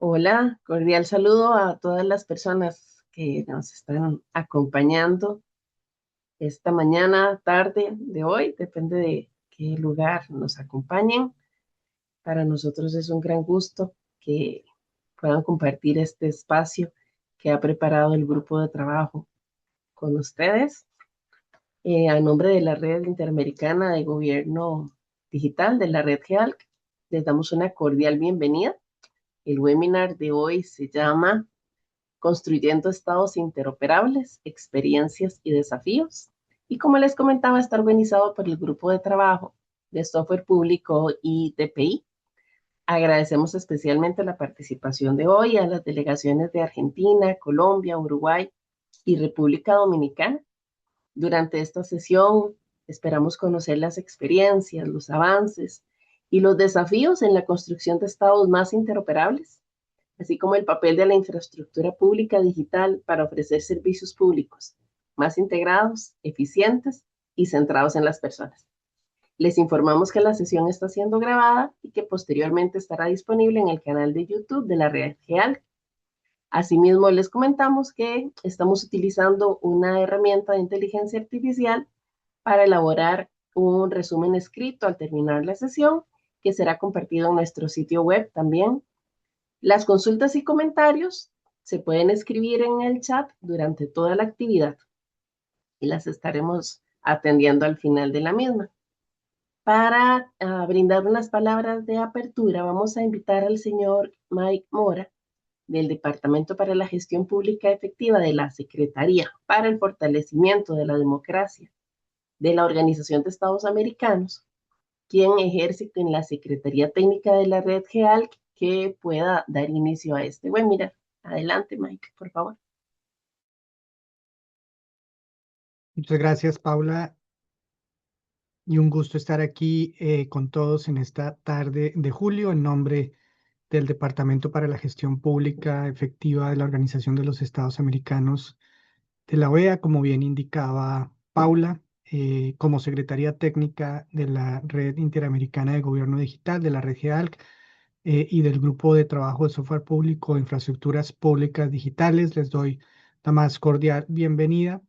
Hola, cordial saludo a todas las personas que nos están acompañando esta mañana, tarde de hoy, depende de qué lugar nos acompañen. Para nosotros es un gran gusto que puedan compartir este espacio que ha preparado el grupo de trabajo con ustedes. A nombre de la Red Interamericana de Gobierno Digital, de la Red GEALC, les damos una cordial bienvenida. El webinar de hoy se llama Construyendo estados interoperables, experiencias y desafíos. Y como les comentaba, está organizado por el Grupo de Trabajo de Software Público y TPI. Agradecemos especialmente la participación de hoy a las delegaciones de Argentina, Colombia, Uruguay y República Dominicana. Durante esta sesión esperamos conocer las experiencias, los avances y los desafíos en la construcción de estados más interoperables, así como el papel de la infraestructura pública digital para ofrecer servicios públicos más integrados, eficientes y centrados en las personas. Les informamos que la sesión está siendo grabada y que posteriormente estará disponible en el canal de YouTube de la Red GEAL. Asimismo, les comentamos que estamos utilizando una herramienta de inteligencia artificial para elaborar un resumen escrito al terminar la sesión, que será compartido en nuestro sitio web también. Las consultas y comentarios se pueden escribir en el chat durante toda la actividad y las estaremos atendiendo al final de la misma. Para brindar unas palabras de apertura, vamos a invitar al señor Mike Mora del Departamento para la Gestión Pública Efectiva de la Secretaría para el Fortalecimiento de la Democracia de la Organización de Estados Americanos, quien ejerce en la Secretaría Técnica de la Red GEAL, que pueda dar inicio a este webinar. Adelante, Mike, por favor. Muchas gracias, Paula, y un gusto estar aquí con todos en esta tarde de julio en nombre del Departamento para la Gestión Pública Efectiva de la Organización de los Estados Americanos de la OEA, como bien indicaba Paula, como Secretaría Técnica de la Red Interamericana de Gobierno Digital, de la Red GEALC, y del Grupo de Trabajo de Software Público e Infraestructuras Públicas Digitales. Les doy la más cordial bienvenida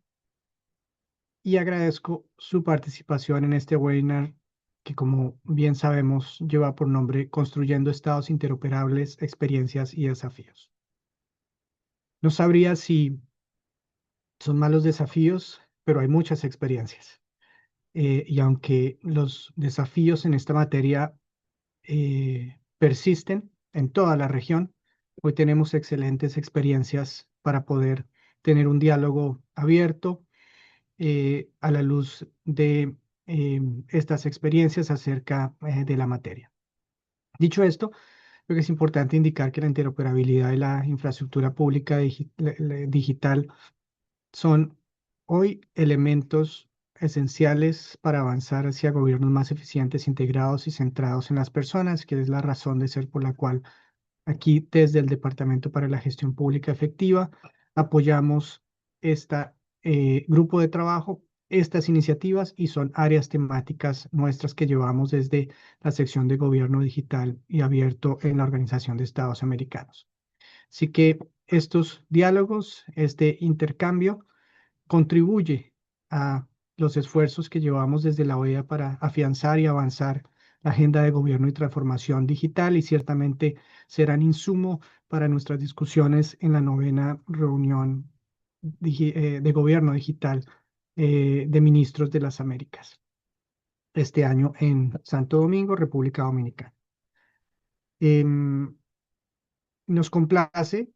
y agradezco su participación en este webinar que, como bien sabemos, lleva por nombre Construyendo estados interoperables, experiencias y desafíos. No sabría si son malos desafíos, pero hay muchas experiencias. Y aunque los desafíos en esta materia persisten en toda la región, hoy tenemos excelentes experiencias para poder tener un diálogo abierto a la luz de estas experiencias acerca de la materia. Dicho esto, creo que es importante indicar que la interoperabilidad de la infraestructura pública digital son hoy elementos esenciales para avanzar hacia gobiernos más eficientes, integrados y centrados en las personas, que es la razón de ser por la cual aquí desde el Departamento para la Gestión Pública Efectiva apoyamos este grupo de trabajo, estas iniciativas, y son áreas temáticas nuestras que llevamos desde la sección de Gobierno Digital y Abierto en la Organización de Estados Americanos. Así que estos diálogos, este intercambio, contribuye a los esfuerzos que llevamos desde la OEA para afianzar y avanzar la agenda de gobierno y transformación digital, y ciertamente serán insumo para nuestras discusiones en la novena reunión de gobierno digital de ministros de las Américas este año en Santo Domingo, República Dominicana. Em, Nos complace,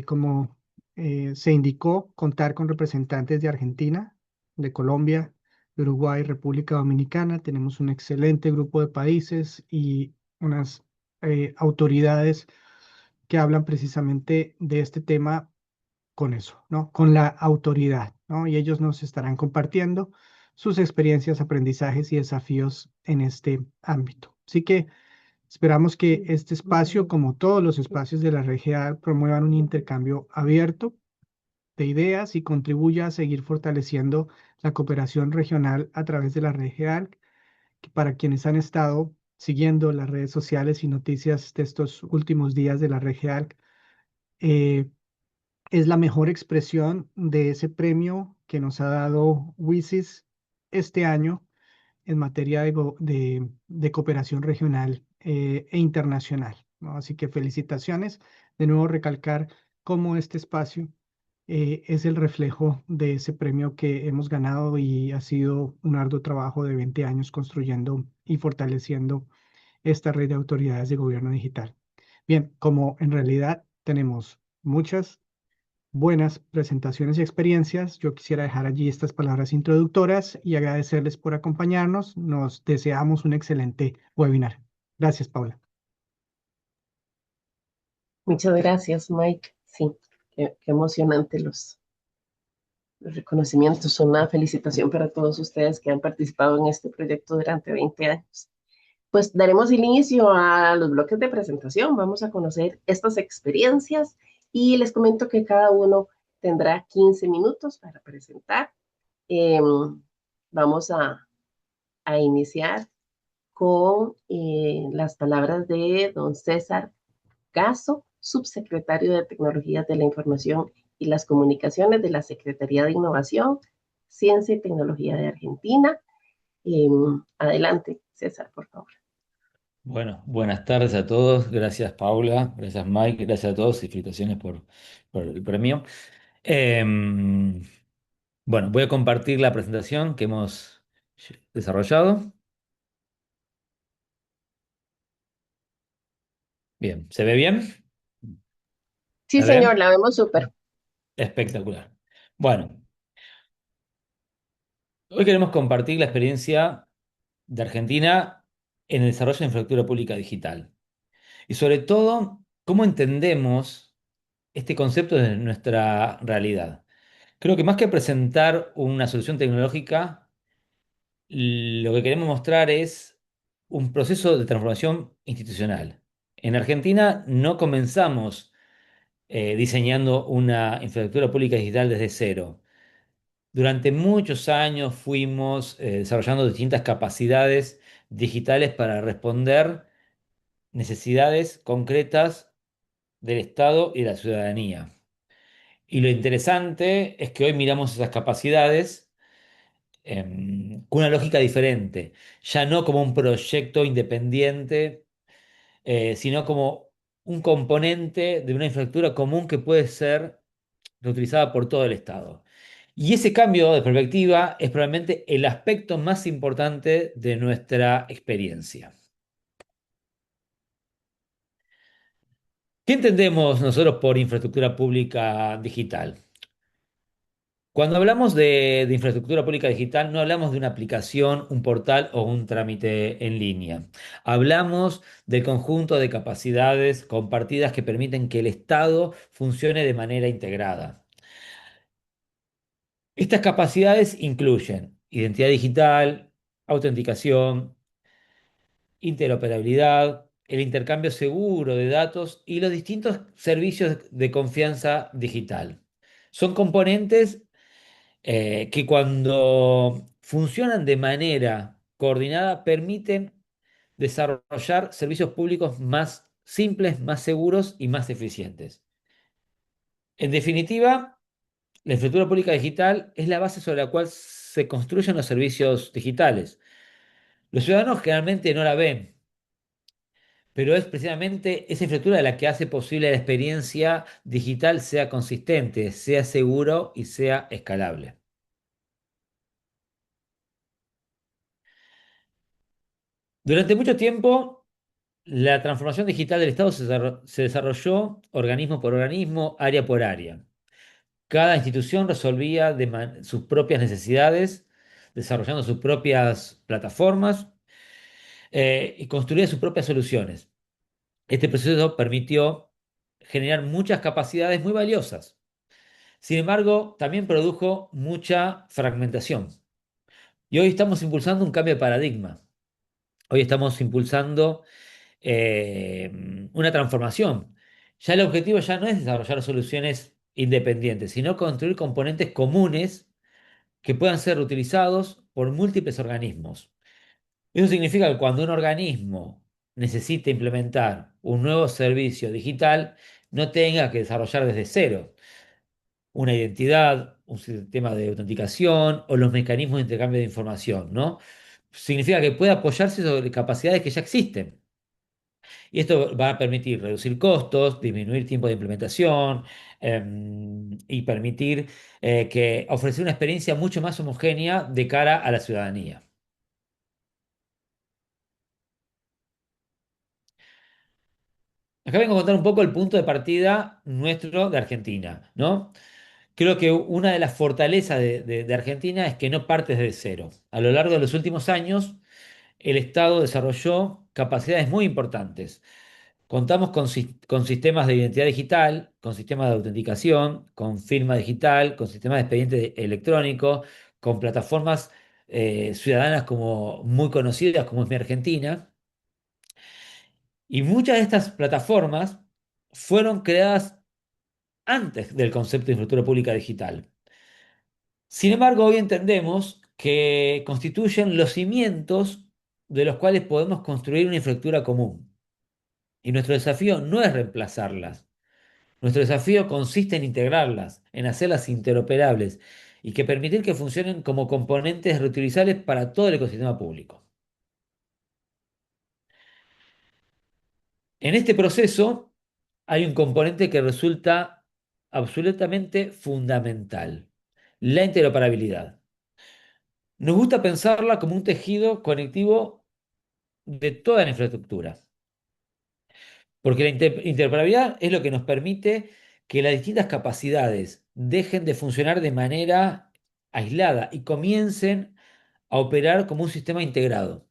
como se indicó, contar con representantes de Argentina, de Colombia, de Uruguay, República Dominicana. Tenemos un excelente grupo de países y unas autoridades que hablan precisamente de este tema con eso, ¿no? Con la autoridad, ¿no? Y ellos nos estarán compartiendo sus experiencias, aprendizajes y desafíos en este ámbito. Así que esperamos que este espacio, como todos los espacios de la región, promuevan un intercambio abierto de ideas y contribuya a seguir fortaleciendo la cooperación regional a través de la región, que para quienes han estado siguiendo las redes sociales y noticias de estos últimos días de la Regial, eh, es la mejor expresión de ese premio que nos ha dado WISIS este año en materia de cooperación regional e internacional, ¿no? Así que felicitaciones. De nuevo, recalcar cómo este espacio es el reflejo de ese premio que hemos ganado y ha sido un arduo trabajo de 20 años construyendo y fortaleciendo esta red de autoridades de gobierno digital. Bien, como en realidad tenemos muchas buenas presentaciones y experiencias, yo quisiera dejar allí estas palabras introductoras y agradecerles por acompañarnos. Nos deseamos un excelente webinar. Gracias, Paula. Muchas gracias, Mike. Sí, qué emocionante los reconocimientos. Una felicitación para todos ustedes que han participado en este proyecto durante 20 años. Pues daremos inicio a los bloques de presentación. Vamos a conocer estas experiencias y les comento que cada uno tendrá 15 minutos para presentar. Eh, vamos a iniciar con las palabras de don César Gasso, subsecretario de Tecnologías de la Información y las Comunicaciones de la Secretaría de Innovación, Ciencia y Tecnología de Argentina. Adelante, César, por favor. Bueno, buenas tardes a todos. Gracias, Paula. Gracias, Mike. Gracias a todos y felicitaciones por el premio. Bueno, voy a compartir la presentación que hemos desarrollado. Bien, ¿se ve bien? Sí, ¿Me señor, ven? la vemos súper. Espectacular. Bueno, hoy queremos compartir la experiencia de Argentina en el desarrollo de infraestructura pública digital y sobre todo cómo entendemos este concepto de nuestra realidad. Creo que más que presentar una solución tecnológica, lo que queremos mostrar es un proceso de transformación institucional. En Argentina no comenzamos diseñando una infraestructura pública digital desde cero. Durante muchos años fuimos desarrollando distintas capacidades digitales para responder necesidades concretas del Estado y de la ciudadanía. Y lo interesante es que hoy miramos esas capacidades con una lógica diferente, ya no como un proyecto independiente, sino como un componente de una infraestructura común que puede ser reutilizada por todo el Estado. Y ese cambio de perspectiva es probablemente el aspecto más importante de nuestra experiencia. ¿Qué entendemos nosotros por infraestructura pública digital? Cuando hablamos de infraestructura pública digital, no hablamos de una aplicación, un portal o un trámite en línea. Hablamos del conjunto de capacidades compartidas que permiten que el Estado funcione de manera integrada. Estas capacidades incluyen identidad digital, autenticación, interoperabilidad, el intercambio seguro de datos y los distintos servicios de confianza digital. Son componentes que cuando funcionan de manera coordinada permiten desarrollar servicios públicos más simples, más seguros y más eficientes. En definitiva, la infraestructura pública digital es la base sobre la cual se construyen los servicios digitales. Los ciudadanos generalmente no la ven, pero es precisamente esa infraestructura la que hace posible la experiencia digital sea consistente, sea seguro y sea escalable. Durante mucho tiempo, la transformación digital del Estado se desarrolló organismo por organismo, área por área. Cada institución resolvía sus propias necesidades, desarrollando sus propias plataformas y construía sus propias soluciones. Este proceso permitió generar muchas capacidades muy valiosas. Sin embargo, también produjo mucha fragmentación. Y hoy estamos impulsando un cambio de paradigma. Hoy estamos impulsando una transformación. Ya el objetivo ya no es desarrollar soluciones independientes, sino construir componentes comunes que puedan ser reutilizados por múltiples organismos. Eso significa que cuando un organismo necesita implementar un nuevo servicio digital, no tenga que desarrollar desde cero una identidad, un sistema de autenticación o los mecanismos de intercambio de información, ¿no? Significa que puede apoyarse sobre capacidades que ya existen. Y esto va a permitir reducir costos, disminuir tiempo de implementación, y permitir que ofrecer una experiencia mucho más homogénea de cara a la ciudadanía. Acá vengo a contar un poco el punto de partida nuestro de Argentina, ¿no? Creo que una de las fortalezas de Argentina es que no parte desde cero. A lo largo de los últimos años, el Estado desarrolló capacidades muy importantes. Contamos con sistemas de identidad digital, con sistemas de autenticación, con firma digital, con sistemas de expediente electrónico, con plataformas ciudadanas como muy conocidas como es Mi Argentina. Y muchas de estas plataformas fueron creadas antes del concepto de infraestructura pública digital. Sin embargo, hoy entendemos que constituyen los cimientos de los cuales podemos construir una infraestructura común. Y nuestro desafío no es reemplazarlas. Nuestro desafío consiste en integrarlas, en hacerlas interoperables y que permitir que funcionen como componentes reutilizables para todo el ecosistema público. En este proceso hay un componente que resulta absolutamente fundamental, la interoperabilidad. Nos gusta pensarla como un tejido conectivo de toda la infraestructura, porque la interoperabilidad es lo que nos permite que las distintas capacidades dejen de funcionar de manera aislada y comiencen a operar como un sistema integrado.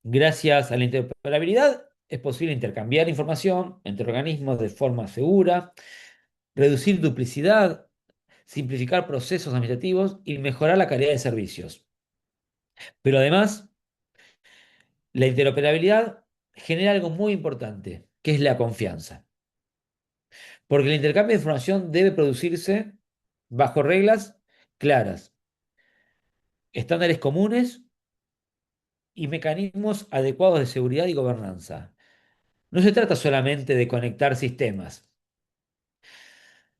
Gracias a la interoperabilidad es posible intercambiar información entre organismos de forma segura, reducir duplicidad, simplificar procesos administrativos y mejorar la calidad de servicios. Pero además, la interoperabilidad genera algo muy importante, que es la confianza. Porque el intercambio de información debe producirse bajo reglas claras, estándares comunes y mecanismos adecuados de seguridad y gobernanza. No se trata solamente de conectar sistemas,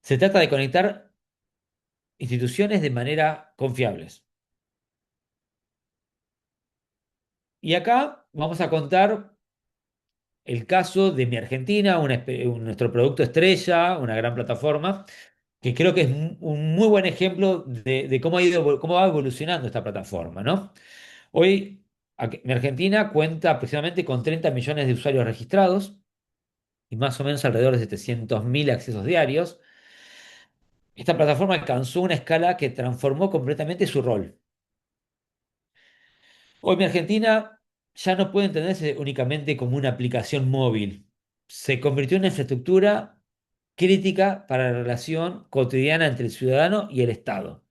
se trata de conectar instituciones de manera confiables. Y acá vamos a contar el caso de Mi Argentina, nuestro producto estrella, una gran plataforma, que creo que es un muy buen ejemplo de cómo cómo va evolucionando esta plataforma, ¿no? Hoy, Mi Argentina cuenta aproximadamente con 30 millones de usuarios registrados y más o menos alrededor de 700.000 accesos diarios. Esta plataforma alcanzó una escala que transformó completamente su rol. Hoy Mi Argentina ya no puede entenderse únicamente como una aplicación móvil. Se convirtió en una infraestructura crítica para la relación cotidiana entre el ciudadano y el Estado.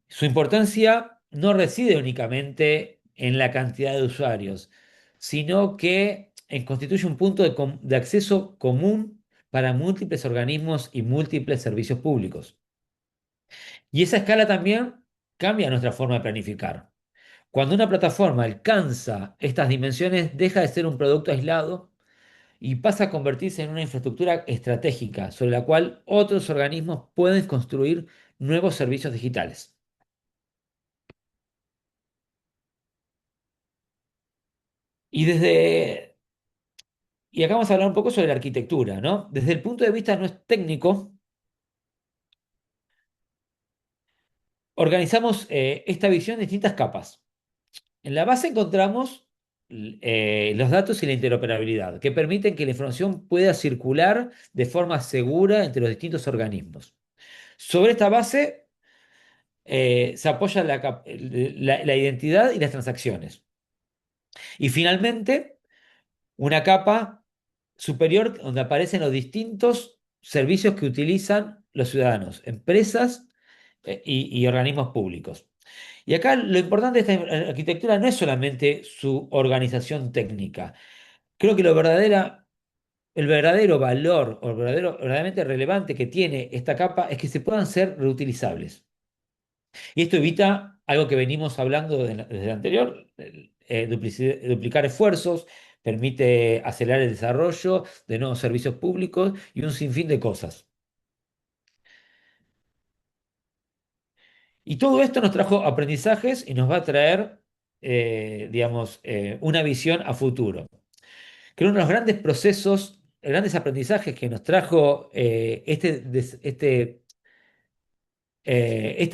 Su importancia no reside únicamente en la cantidad de usuarios, sino que constituye un punto de acceso común para múltiples organismos y múltiples servicios públicos. Y esa escala también cambia nuestra forma de planificar. Cuando una plataforma alcanza estas dimensiones, deja de ser un producto aislado y pasa a convertirse en una infraestructura estratégica sobre la cual otros organismos pueden construir nuevos servicios digitales. Y desde Y acá vamos a hablar un poco sobre la arquitectura, ¿no? Desde el punto de vista no es técnico, organizamos esta visión en distintas capas. En la base encontramos los datos y la interoperabilidad, que permiten que la información pueda circular de forma segura entre los distintos organismos. Sobre esta base se apoya la identidad y las transacciones. Y finalmente, una capa superior donde aparecen los distintos servicios que utilizan los ciudadanos, empresas y organismos públicos. Y acá lo importante de esta arquitectura no es solamente su organización técnica. Creo que el verdadero valor o el verdaderamente relevante que tiene esta capa es que se puedan ser reutilizables. Y esto evita algo que venimos hablando desde el anterior, duplicar esfuerzos, permite acelerar el desarrollo de nuevos servicios públicos y un sinfín de cosas. Y todo esto nos trajo aprendizajes y nos va a traer, digamos, una visión a futuro. Creo que uno de los grandes procesos, grandes aprendizajes que nos trajo esta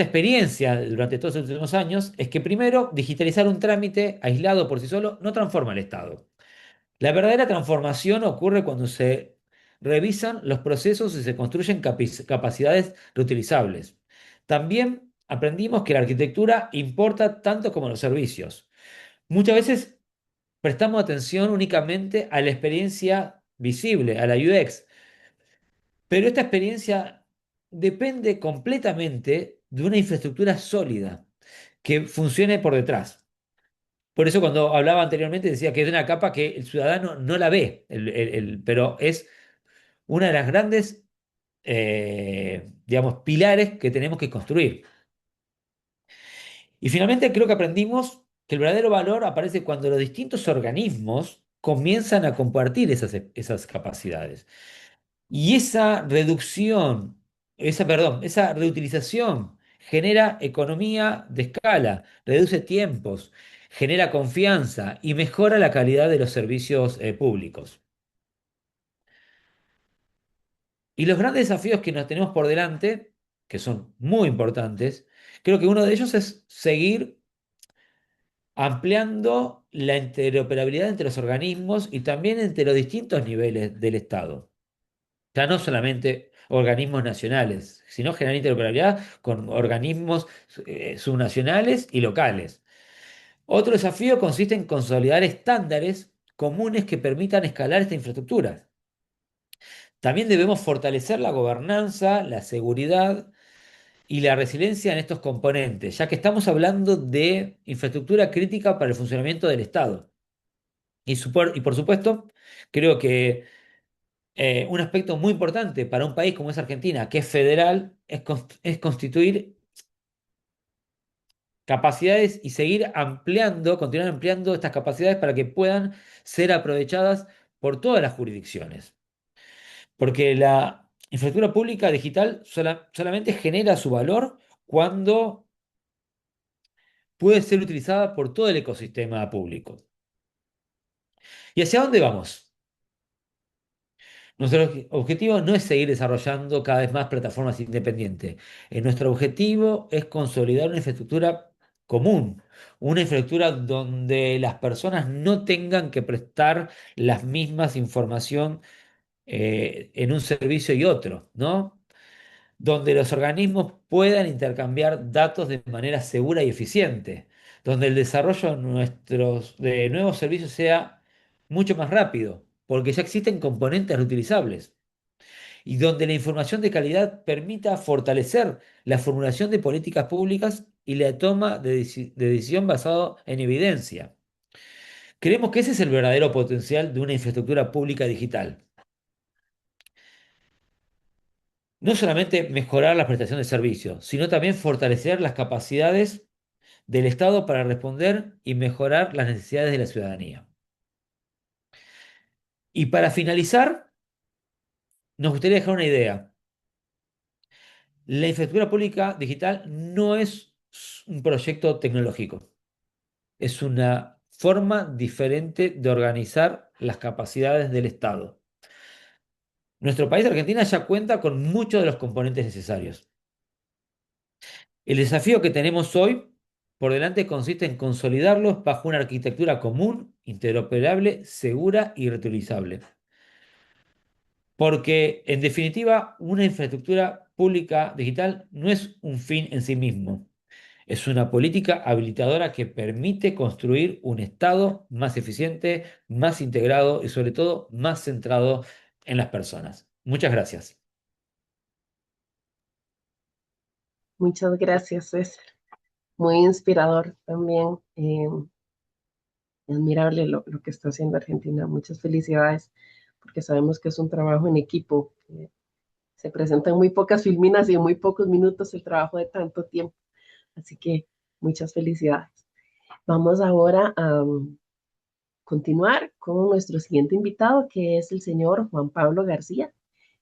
experiencia durante todos estos últimos años es que primero, digitalizar un trámite aislado por sí solo no transforma el Estado. La verdadera transformación ocurre cuando se revisan los procesos y se construyen capacidades reutilizables. También aprendimos que la arquitectura importa tanto como los servicios. Muchas veces prestamos atención únicamente a la experiencia visible, a la UX, pero esta experiencia depende completamente de una infraestructura sólida que funcione por detrás. Por eso cuando hablaba anteriormente decía que es una capa que el ciudadano no la ve, pero es una de las grandes, digamos, pilares que tenemos que construir. Y finalmente creo que aprendimos que el verdadero valor aparece cuando los distintos organismos comienzan a compartir esas capacidades. Y esa reducción, esa reutilización genera economía de escala, reduce tiempos, genera confianza y mejora la calidad de los servicios públicos. Y los grandes desafíos que nos tenemos por delante, que son muy importantes, creo que uno de ellos es seguir ampliando la interoperabilidad entre los organismos y también entre los distintos niveles del Estado. Ya no solamente organismos nacionales, sino generar interoperabilidad con organismos subnacionales y locales. Otro desafío consiste en consolidar estándares comunes que permitan escalar esta infraestructura. También debemos fortalecer la gobernanza, la seguridad y la resiliencia en estos componentes, ya que estamos hablando de infraestructura crítica para el funcionamiento del Estado. Y por supuesto, creo que un aspecto muy importante para un país como es Argentina, que es federal, es constituir capacidades y seguir ampliando, continuar ampliando estas capacidades para que puedan ser aprovechadas por todas las jurisdicciones. Porque la infraestructura pública digital solamente genera su valor cuando puede ser utilizada por todo el ecosistema público. ¿Y hacia dónde vamos? Nuestro objetivo no es seguir desarrollando cada vez más plataformas independientes. Nuestro objetivo es consolidar una infraestructura común, una infraestructura donde las personas no tengan que prestar las mismas información en un servicio y otro, ¿no? Donde los organismos puedan intercambiar datos de manera segura y eficiente, donde el desarrollo de nuevos servicios sea mucho más rápido, porque ya existen componentes reutilizables, y donde la información de calidad permita fortalecer la formulación de políticas públicas y la toma de decisión basado en evidencia. Creemos que ese es el verdadero potencial de una infraestructura pública digital. No solamente mejorar la prestación de servicios, sino también fortalecer las capacidades del Estado para responder y mejorar las necesidades de la ciudadanía. Y para finalizar, nos gustaría dejar una idea. La infraestructura pública digital no es un proyecto tecnológico, es una forma diferente de organizar las capacidades del Estado. Nuestro país, Argentina, ya cuenta con muchos de los componentes necesarios. El desafío que tenemos hoy por delante consiste en consolidarlos bajo una arquitectura común, interoperable, segura y reutilizable. Porque, en definitiva, una infraestructura pública digital no es un fin en sí mismo. Es una política habilitadora que permite construir un Estado más eficiente, más integrado y sobre todo más centrado en las personas. Muchas gracias. Muchas gracias, César. Muy inspirador también. Admirable lo que está haciendo Argentina. Muchas felicidades, porque sabemos que es un trabajo en equipo. Se presentan muy pocas filminas y en muy pocos minutos el trabajo de tanto tiempo. Así que Muchas felicidades. Vamos ahora a continuar con nuestro siguiente invitado, que es el señor Juan Pablo García,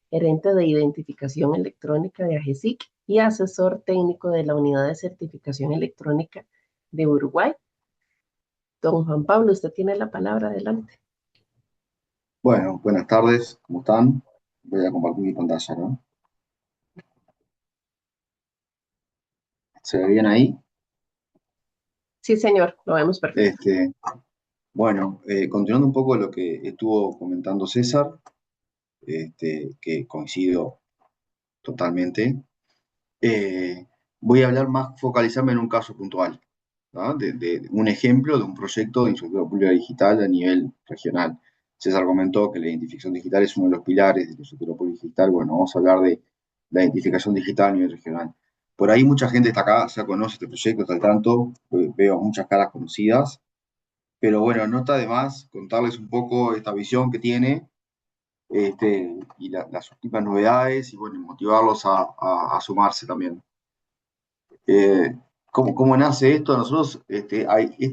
gerente de identificación electrónica de AGESIC y asesor técnico de la Unidad de Certificación Electrónica de Uruguay. Don Juan Pablo, usted tiene la palabra, adelante. Bueno, buenas tardes, ¿cómo están? Voy a compartir mi pantalla, ¿no? ¿Se ve bien ahí? Sí, señor, lo vemos perfecto. Bueno, continuando un poco lo que estuvo comentando César, que coincido totalmente, voy a hablar más, focalizarme en un caso puntual, ¿no? De un ejemplo de un proyecto de infraestructura pública digital a nivel regional. César comentó que la identificación digital es uno de los pilares de la infraestructura pública digital. Bueno, vamos a hablar de la identificación digital a nivel regional. Por ahí mucha gente está acá, ya conoce este proyecto, está al tanto, veo muchas caras conocidas, pero bueno, no está de más contarles un poco esta visión que tiene y las últimas novedades y bueno, motivarlos a sumarse también. Eh, ¿Cómo nace esto? Nosotros, este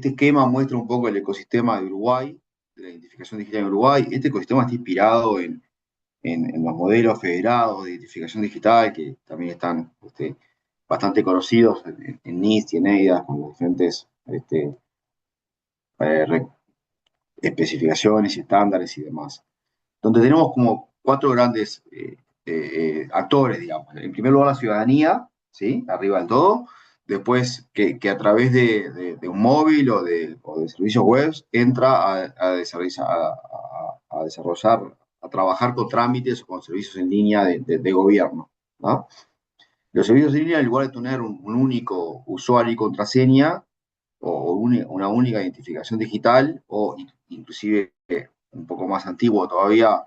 esquema muestra un poco el ecosistema de Uruguay, de la identificación digital en Uruguay. Este ecosistema está inspirado en los modelos federados de identificación digital, que también están bastante conocidos en NIST y en EIDA, con las diferentes eh, especificaciones y estándares y demás. Donde tenemos como cuatro grandes actores, digamos. En primer lugar, la ciudadanía, ¿sí? Arriba del todo. Después, que a través de un móvil o de servicios web entra a desarrollar, a trabajar con trámites o con servicios en línea de gobierno, ¿no? Los servicios en línea, en lugar de tener un único usuario y contraseña, o una única identificación digital, o inclusive un poco más antiguo todavía,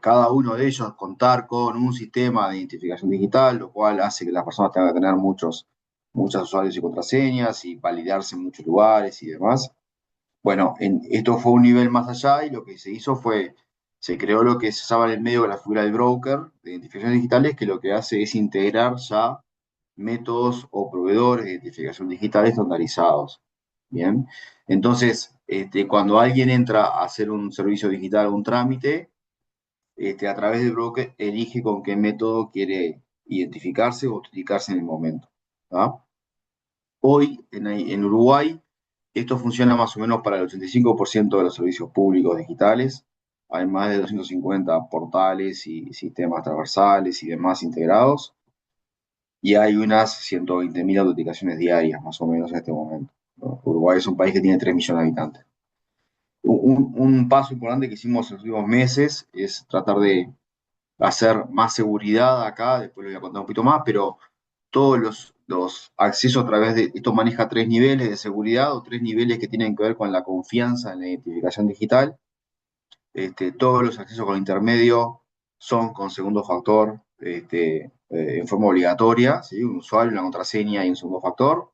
cada uno de ellos contar con un sistema de identificación digital, lo cual hace que las personas tengan que tener muchos usuarios y contraseñas y validarse en muchos lugares y demás. Bueno, esto fue un nivel más allá y lo que se hizo fue, se creó lo que se llama en el medio de la figura del broker de identificaciones digitales, que lo que hace es integrar ya métodos o proveedores de identificación digital estandarizados. Bien, entonces, cuando alguien entra a hacer un servicio digital o un trámite, a través del broker elige con qué método quiere identificarse o autenticarse en el momento. ¿Ah? Hoy en Uruguay esto funciona más o menos para el 85% de los servicios públicos digitales. Hay más de 250 portales y sistemas transversales y demás integrados. Y hay unas 120.000 autenticaciones diarias, más o menos en este momento, ¿no? Uruguay es un país que tiene 3 millones de habitantes. Un paso importante que hicimos en los últimos meses es tratar de hacer más seguridad acá, después les voy a contar un poquito más, pero todos los accesos a través de, esto maneja 3 niveles de seguridad o 3 niveles que tienen que ver con la confianza en la identificación digital. Todos los accesos con intermedio son con segundo factor en forma obligatoria, ¿sí? Un usuario, una contraseña y un segundo factor.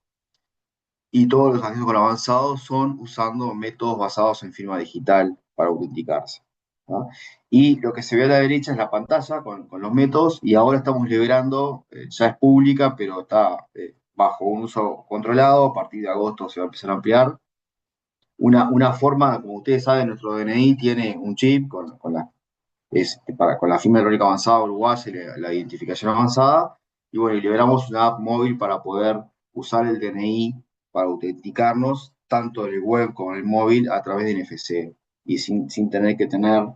Y todos los accesos con avanzados son usando métodos basados en firma digital para autenticarse, ¿no? Y lo que se ve a la derecha es la pantalla con los métodos y ahora estamos liberando, ya es pública, pero está bajo un uso controlado. A partir de agosto se va a empezar a ampliar. Una forma, como ustedes saben, nuestro DNI tiene un chip con la firma electrónica avanzada uruguaya y la identificación avanzada. Y bueno, y liberamos una app móvil para poder usar el DNI para autenticarnos tanto en el web como en el móvil a través de NFC y sin tener que tener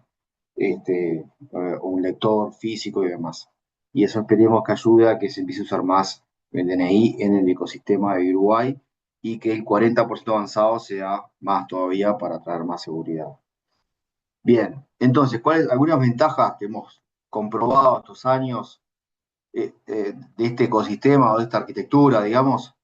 un lector físico y demás. Y eso esperemos que ayude a que se empiece a usar más el DNI en el ecosistema de Uruguay y que el 40% avanzado sea más todavía para traer más seguridad. Bien, entonces, ¿cuáles algunas ventajas que hemos comprobado estos años de este ecosistema o de esta arquitectura, digamos?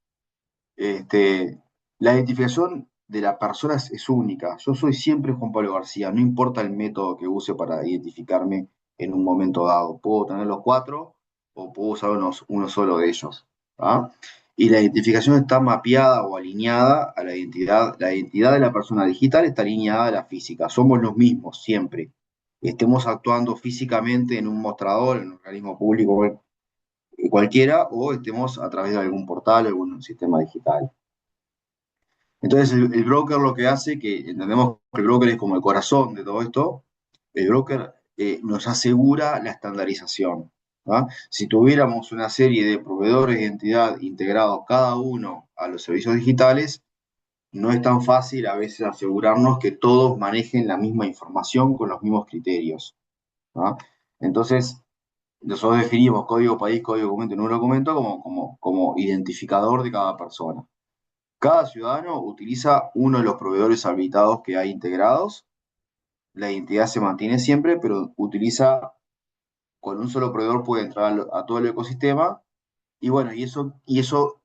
La identificación de la persona es única. Yo soy siempre Juan Pablo García, no importa el método que use para identificarme en un momento dado. Puedo tener los cuatro o puedo usar uno solo de ellos. ¿Ah? Y la identificación está mapeada o alineada a la identidad. La identidad de la persona digital está alineada a la física. Somos los mismos siempre. Estemos actuando físicamente en un mostrador, en un organismo público cualquiera, o estemos a través de algún portal o algún sistema digital. Entonces el broker lo que hace, que entendemos que el broker es como el corazón de todo esto, el broker nos asegura la estandarización. ¿Ah? Si tuviéramos una serie de proveedores de identidad integrados cada uno a los servicios digitales, no es tan fácil a veces asegurarnos que todos manejen la misma información con los mismos criterios. ¿Ah? Entonces, nosotros definimos código país, código documento y número de documento como identificador de cada persona. Cada ciudadano utiliza uno de los proveedores habilitados que hay integrados. La identidad se mantiene siempre, pero utiliza, con un solo proveedor puede entrar a todo el ecosistema. Y bueno, y eso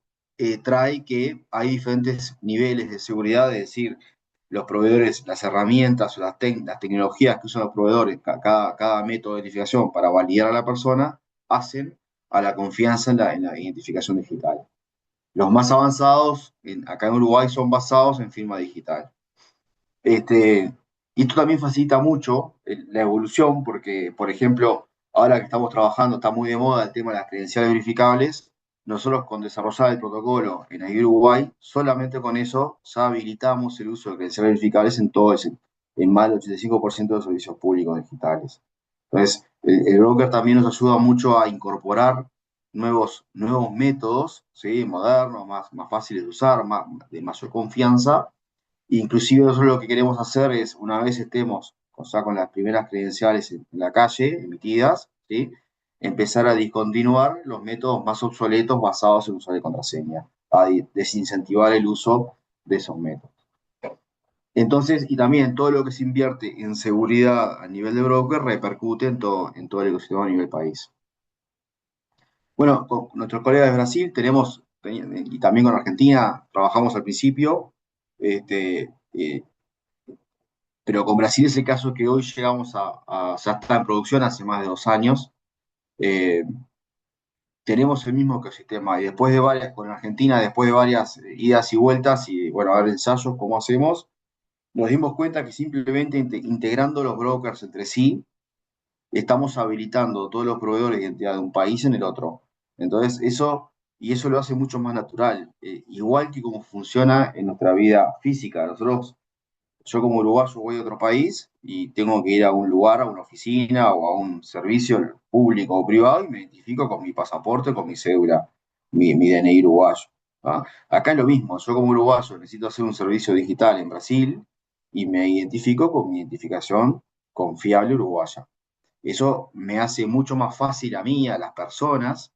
trae que hay diferentes niveles de seguridad, es decir, los proveedores, las herramientas o las tecnologías que usan los proveedores, cada método de identificación para validar a la persona, hacen a la confianza en la identificación digital. Los más avanzados acá en Uruguay son basados en firma digital. Este, y esto también facilita mucho la evolución, porque, por ejemplo, ahora que estamos trabajando, está muy de moda el tema de las credenciales verificables. Nosotros, con desarrollar el protocolo en ahí Uruguay, solamente con eso ya habilitamos el uso de credenciales verificables en más del 85% de los servicios públicos digitales. Entonces, el broker también nos ayuda mucho a incorporar nuevos métodos, ¿sí? Modernos, más fáciles de usar, de mayor confianza. Inclusive nosotros lo que queremos hacer es, una vez estemos, o sea, con las primeras credenciales en la calle emitidas, ¿sí? Empezar a discontinuar los métodos más obsoletos basados en usuario y contraseña, a desincentivar el uso de esos métodos. Entonces, y también todo lo que se invierte en seguridad a nivel de broker repercute en todo el ecosistema a nivel país. Bueno, con nuestros colegas de Brasil y también con Argentina, trabajamos al principio, pero con Brasil es el caso que hoy llegamos ya está en producción hace más de 2 años. Eh, Tenemos el mismo ecosistema y con Argentina, después de varias idas y vueltas y bueno, a ver ensayos, cómo hacemos, nos dimos cuenta que simplemente integrando los brokers entre sí, estamos habilitando todos los proveedores de identidad de un país en el otro. Entonces, eso lo hace mucho más natural, igual que como funciona en nuestra vida física. Yo como uruguayo voy a otro país y tengo que ir a un lugar, a una oficina o a un servicio público o privado y me identifico con mi pasaporte, con mi cédula, mi DNI uruguayo. ¿Ah? Acá es lo mismo, yo como uruguayo necesito hacer un servicio digital en Brasil y me identifico con mi identificación confiable uruguaya. Eso me hace mucho más fácil a mí, a las personas,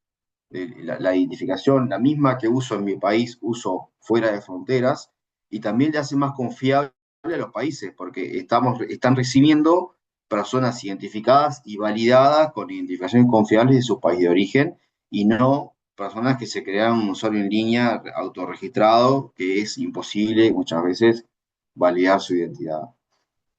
la identificación, la misma que uso en mi país, uso fuera de fronteras, y también le hace más confiable a los países, porque están recibiendo personas identificadas y validadas con identificaciones confiables de su país de origen, y no personas que se crean un usuario en línea autorregistrado, que es imposible muchas veces validar su identidad.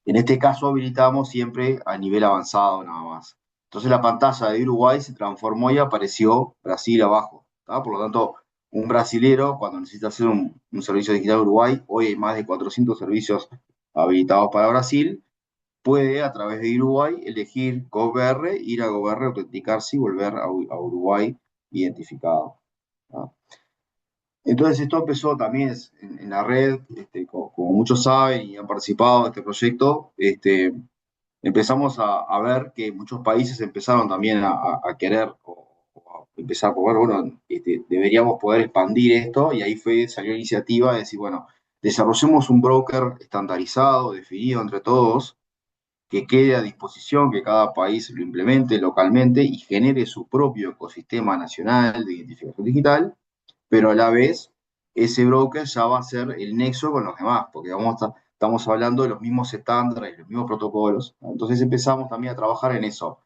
En este caso habilitamos siempre a nivel avanzado nada más. Entonces la pantalla de Uruguay se transformó y apareció Brasil abajo. ¿Tá? Por lo tanto, un brasilero, cuando necesita hacer un servicio digital en Uruguay, hoy hay más de 400 servicios habilitados para Brasil, puede a través de Uruguay elegir GovR, ir a GovR, autenticarse y volver a Uruguay identificado. ¿Tá? Entonces esto empezó también en la red, como muchos saben y han participado en este proyecto, empezamos a ver que muchos países empezaron también a querer o a empezar a poder, bueno, deberíamos poder expandir esto y ahí salió la iniciativa de decir, bueno, desarrollemos un broker estandarizado, definido entre todos, que quede a disposición, que cada país lo implemente localmente y genere su propio ecosistema nacional de identificación digital, pero a la vez ese broker ya va a ser el nexo con los demás, porque estamos hablando de los mismos estándares, los mismos protocolos. Entonces empezamos también a trabajar en eso,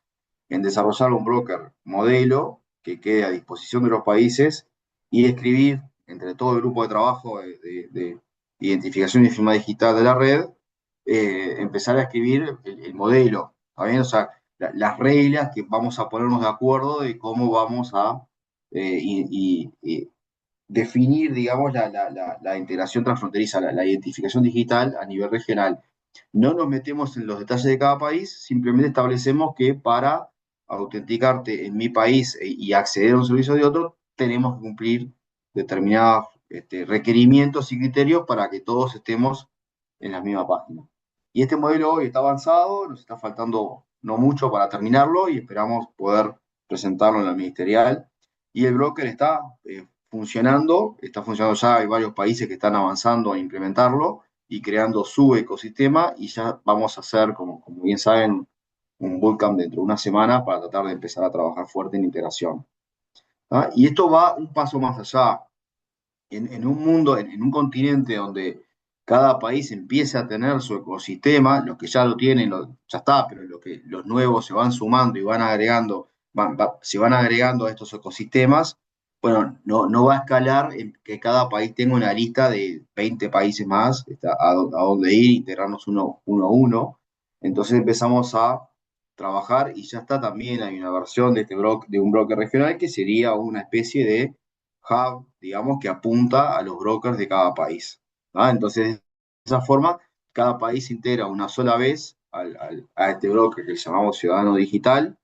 en desarrollar un broker modelo que quede a disposición de los países y escribir entre todo el grupo de trabajo de identificación y firma digital de la red, empezar a escribir el modelo, ¿está bien? O sea, las reglas que vamos a ponernos de acuerdo de cómo vamos a definir, digamos, la integración transfronteriza, la identificación digital a nivel regional. No nos metemos en los detalles de cada país, simplemente establecemos que para autenticarte en mi país y acceder a un servicio de otro, tenemos que cumplir determinadas requerimientos y criterios para que todos estemos en la misma página. Y este modelo hoy está avanzado, nos está faltando no mucho para terminarlo y esperamos poder presentarlo en la ministerial. Y el broker está funcionando ya, hay varios países que están avanzando a implementarlo y creando su ecosistema y ya vamos a hacer, como bien saben, un bootcamp dentro de una semana para tratar de empezar a trabajar fuerte en integración. ¿Ah? Y esto va un paso más allá. En un mundo, en un continente donde cada país empieza a tener su ecosistema, los que ya lo tienen, ya está, pero los nuevos se van sumando y van agregando, se van agregando a estos ecosistemas, bueno, no va a escalar en que cada país tenga una lista de 20 países más a dónde ir, integrarnos uno a uno. Entonces empezamos a trabajar y ya está también, hay una versión de un broker regional que sería una especie de hub, digamos, que apunta a los brokers de cada país. ¿No? Entonces, de esa forma, cada país se integra una sola vez a este broker que llamamos Ciudadano Digital,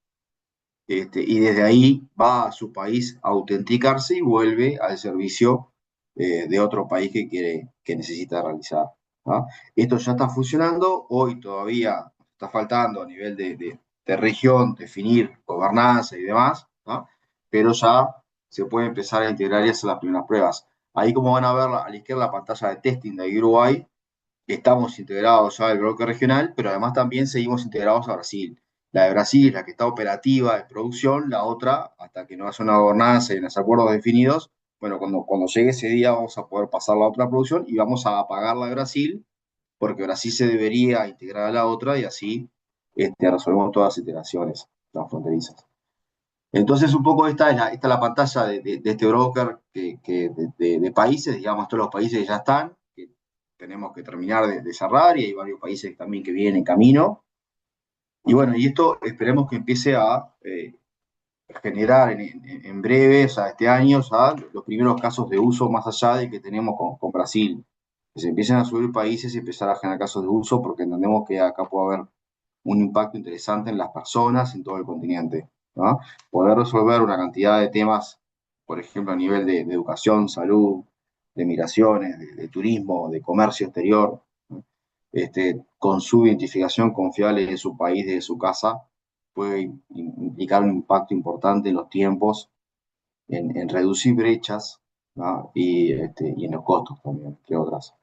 y desde ahí va a su país a autenticarse y vuelve al servicio de otro país que necesita realizar. ¿No? Esto ya está funcionando, hoy todavía está faltando a nivel de región definir gobernanza y demás, ¿no? Pero ya se puede empezar a integrar y hacer las primeras pruebas. Ahí, como van a ver a la izquierda, la pantalla de testing de Uruguay, estamos integrados ya al bloque regional, pero además también seguimos integrados a Brasil. La de Brasil es la que está operativa de producción, la otra, hasta que no haya una gobernanza y los acuerdos definidos, bueno, cuando llegue ese día vamos a poder pasar la otra producción y vamos a apagar la de Brasil, porque Brasil se debería integrar a la otra y así resolvemos todas las iteraciones transfronterizas. Entonces, un poco esta es la pantalla de este broker de países, digamos, todos los países que ya están, que tenemos que terminar de cerrar, y hay varios países también que vienen en camino. Y bueno, y esto esperemos que empiece a generar en breve, o sea, este año, ya los primeros casos de uso más allá de que tenemos con Brasil. Que se empiecen a subir países y empezar a generar casos de uso, porque entendemos que acá puede haber un impacto interesante en las personas en todo el continente, ¿no? Poder resolver una cantidad de temas, por ejemplo, a nivel de educación, salud, de migraciones, de turismo, de comercio exterior, ¿no? Con su identificación confiable de su país, de su casa, puede implicar un impacto importante en los tiempos, en reducir brechas, ¿no? Y en los costos también, entre otras.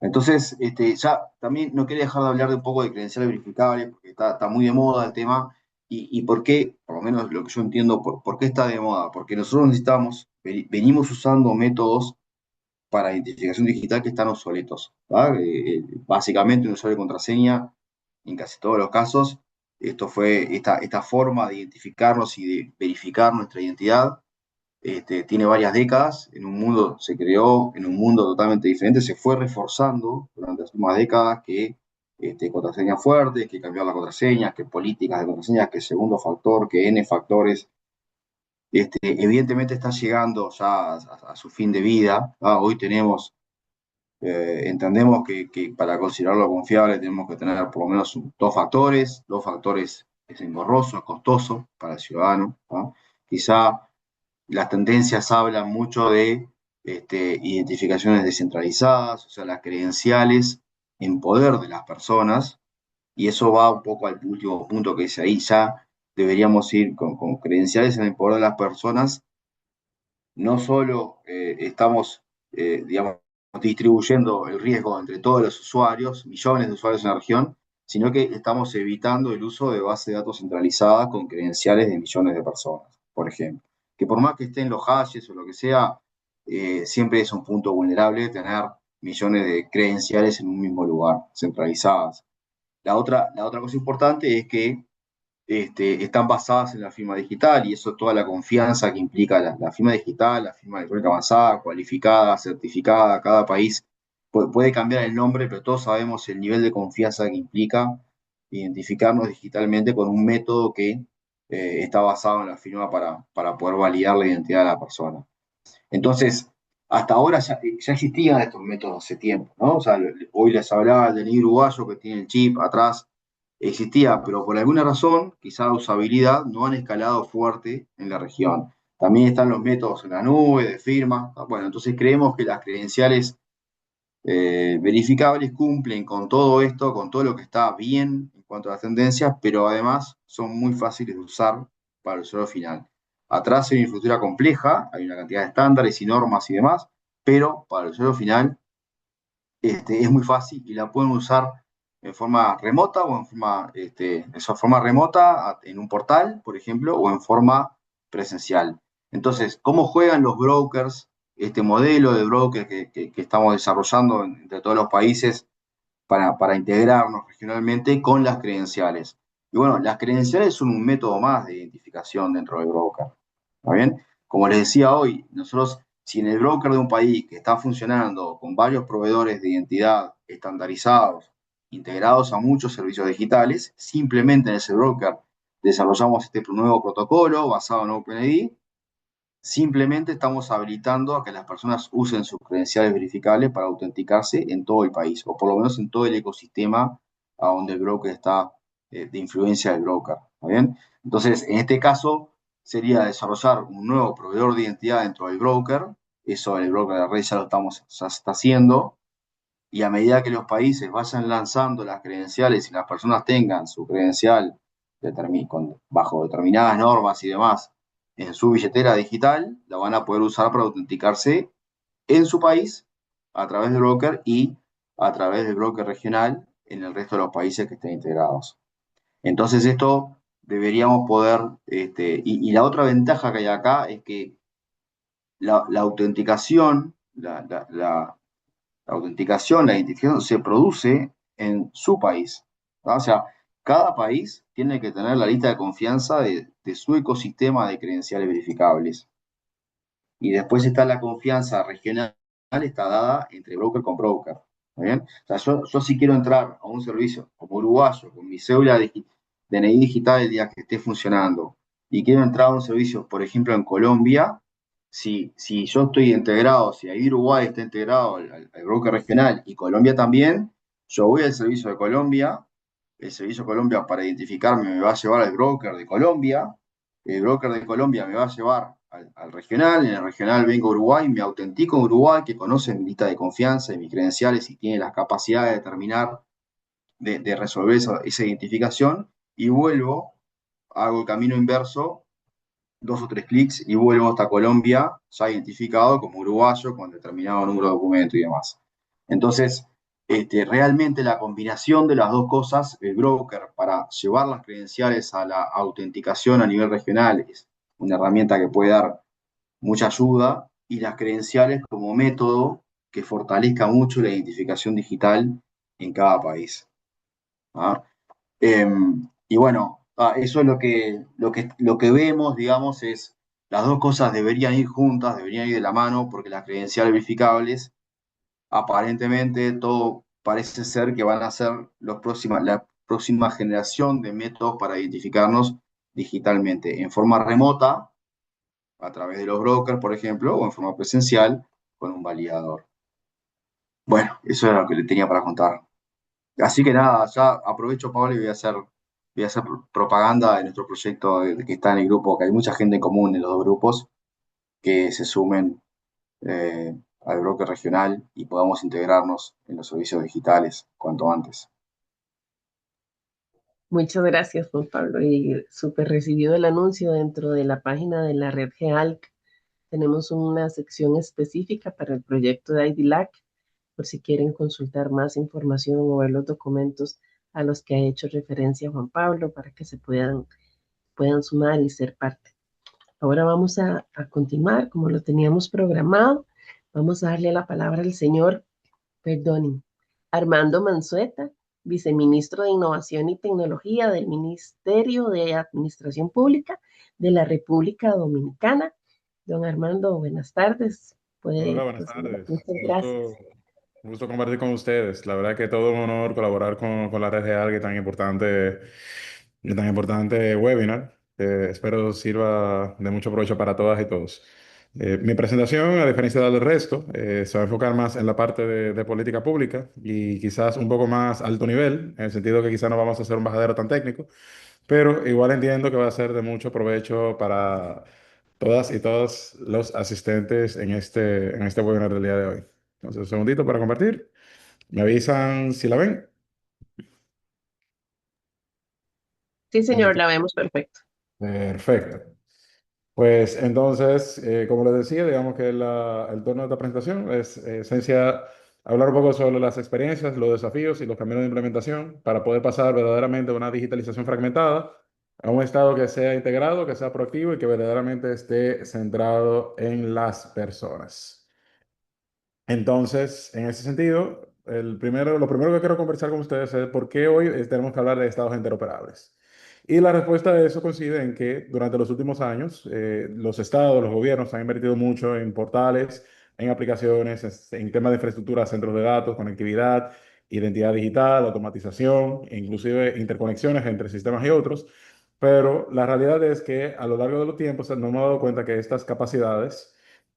Entonces, ya también no quería dejar de hablar de un poco de credenciales verificables, porque está muy de moda el tema, y por qué, por lo menos lo que yo entiendo, por qué está de moda, porque nosotros venimos usando métodos para identificación digital que están obsoletos, ¿verdad? Básicamente un usuario de contraseña, en casi todos los casos, esta forma de identificarnos y de verificar nuestra identidad, tiene varias décadas, se creó en un mundo totalmente diferente, se fue reforzando durante las últimas décadas que contraseñas fuertes, que cambiar las contraseñas, que políticas de contraseñas, que segundo factor, que N factores. Evidentemente está llegando ya a su fin de vida, ¿no? Hoy entendemos que para considerarlo confiable tenemos que tener por lo menos dos factores es engorroso, es costoso para el ciudadano, ¿no? Quizá las tendencias hablan mucho de identificaciones descentralizadas, o sea, las credenciales en poder de las personas, y eso va un poco al último punto que dice ahí, ya deberíamos ir con credenciales en el poder de las personas. No solo estamos, digamos, distribuyendo el riesgo entre todos los usuarios, millones de usuarios en la región, sino que estamos evitando el uso de bases de datos centralizadas con credenciales de millones de personas, por ejemplo. Que por más que estén los hashes o lo que sea, siempre es un punto vulnerable tener millones de credenciales en un mismo lugar, centralizadas. La otra cosa importante es que están basadas en la firma digital, y eso toda la confianza que implica la firma digital, la firma electrónica avanzada, cualificada, certificada. Cada país puede cambiar el nombre, pero todos sabemos el nivel de confianza que implica identificarnos digitalmente con un método que está basado en la firma para poder validar la identidad de la persona. Entonces, hasta ahora ya existían estos métodos hace tiempo, ¿no? O sea, hoy les hablaba del DNI uruguayo que tiene el chip atrás, existía, pero por alguna razón, quizá la usabilidad, no han escalado fuerte en la región. También están los métodos en la nube de firma. Bueno, entonces creemos que las credenciales verificables cumplen con todo esto, con todo lo que está bien en cuanto a las tendencias, pero además son muy fáciles de usar para el usuario final. Atrás hay una infraestructura compleja, hay una cantidad de estándares y normas y demás, pero para el usuario final es muy fácil y la pueden usar en forma remota o en forma remota en un portal, por ejemplo, o en forma presencial. Entonces, ¿cómo juegan los brokers este modelo de broker que estamos desarrollando entre todos los países para integrarnos regionalmente con las credenciales? Y bueno, las credenciales son un método más de identificación dentro del broker. ¿Está bien? Como les decía hoy, nosotros, si en el broker de un país que está funcionando con varios proveedores de identidad estandarizados, integrados a muchos servicios digitales, simplemente en ese broker desarrollamos este nuevo protocolo basado en OpenID. Simplemente estamos habilitando a que las personas usen sus credenciales verificables para autenticarse en todo el país, o por lo menos en todo el ecosistema a donde el broker está, de influencia del broker. ¿Está bien? Entonces, en este caso, sería desarrollar un nuevo proveedor de identidad dentro del broker. Eso el broker de la red ya está haciendo. Y a medida que los países vayan lanzando las credenciales y las personas tengan su credencial bajo determinadas normas y demás en su billetera digital, la van a poder usar para autenticarse en su país a través del broker y a través del broker regional en el resto de los países que estén integrados. Entonces esto deberíamos poder, y la otra ventaja que hay acá es que la autenticación, la identificación se produce en su país. ¿No? O sea, cada país tiene que tener la lista de confianza de su ecosistema de credenciales verificables. Y después está la confianza regional, está dada entre broker con broker. ¿Está bien? O sea, yo si quiero entrar a un servicio como uruguayo, con mi cédula de DNI digital el día que esté funcionando, y quiero entrar a un servicio, por ejemplo, en Colombia, si yo estoy integrado, si ahí Uruguay está integrado al broker regional y Colombia también, yo voy al servicio de Colombia, el servicio de Colombia para identificarme me va a llevar al broker de Colombia, el broker de Colombia me va a llevar al regional, en el regional vengo a Uruguay, me autentico en Uruguay, que conoce mi lista de confianza y mis credenciales y tiene la capacidad de determinar, de resolver esa identificación, y vuelvo, hago el camino inverso, 2 o 3 clics y vuelvo hasta Colombia, ya identificado como uruguayo con determinado número de documento y demás. Entonces, realmente la combinación de las dos cosas, el broker para llevar las credenciales a la autenticación a nivel regional es una herramienta que puede dar mucha ayuda, y las credenciales como método que fortalezca mucho la identificación digital en cada país. ¿Ah? Y bueno, eso es lo que vemos, digamos, es las dos cosas deberían ir juntas, deberían ir de la mano, porque las credenciales verificables, aparentemente, todo parece ser que van a ser la próxima generación de métodos para identificarnos digitalmente, en forma remota, a través de los brokers, por ejemplo, o en forma presencial, con un validador. Bueno, eso es lo que le tenía para contar. Así que nada, ya aprovecho, Pablo, y voy a hacer propaganda de nuestro proyecto que está en el grupo, que hay mucha gente en común en los dos grupos, que se sumen al broker regional y podamos integrarnos en los servicios digitales cuanto antes. Muchas gracias, Juan Pablo. Y súper recibido el anuncio dentro de la página de la red GEALC. Tenemos una sección específica para el proyecto de IDLAC, por si quieren consultar más información o ver los documentos a los que ha hecho referencia Juan Pablo para que se puedan sumar y ser parte. Ahora vamos a continuar como lo teníamos programado. Vamos a darle la palabra al señor, perdonen, Armando Manzueta, viceministro de Innovación y Tecnología del Ministerio de Administración Pública de la República Dominicana. Don Armando, buenas tardes. Hola, Puede buenas proceder. tardes. Muchas gracias. Un gusto compartir con ustedes. La verdad que todo un honor colaborar con la red de alguien tan importante webinar. Espero sirva de mucho provecho para todas y todos. Mi presentación, a diferencia del resto, se va a enfocar más en la parte de política pública y quizás un poco más alto nivel, en el sentido que quizás no vamos a hacer un bajadero tan técnico, pero igual entiendo que va a ser de mucho provecho todas y todos los asistentes en este webinar del día de hoy. Entonces, un segundito para compartir. Me avisan si la ven. Sí, señor, la vemos perfecto. Perfecto. Pues entonces, como les decía, digamos que el tono de esta presentación es esencia hablar un poco sobre las experiencias, los desafíos y los caminos de implementación para poder pasar verdaderamente de una digitalización fragmentada a un estado que sea integrado, que sea proactivo y que verdaderamente esté centrado en las personas. Entonces, en ese sentido, lo primero que quiero conversar con ustedes es por qué hoy tenemos que hablar de estados interoperables. Y la respuesta de eso consiste en que durante los últimos años, los estados, los gobiernos han invertido mucho en portales, en aplicaciones, en temas de infraestructura, centros de datos, conectividad, identidad digital, automatización, e inclusive interconexiones entre sistemas y otros. Pero la realidad es que a lo largo de los tiempos nos hemos dado cuenta que estas capacidades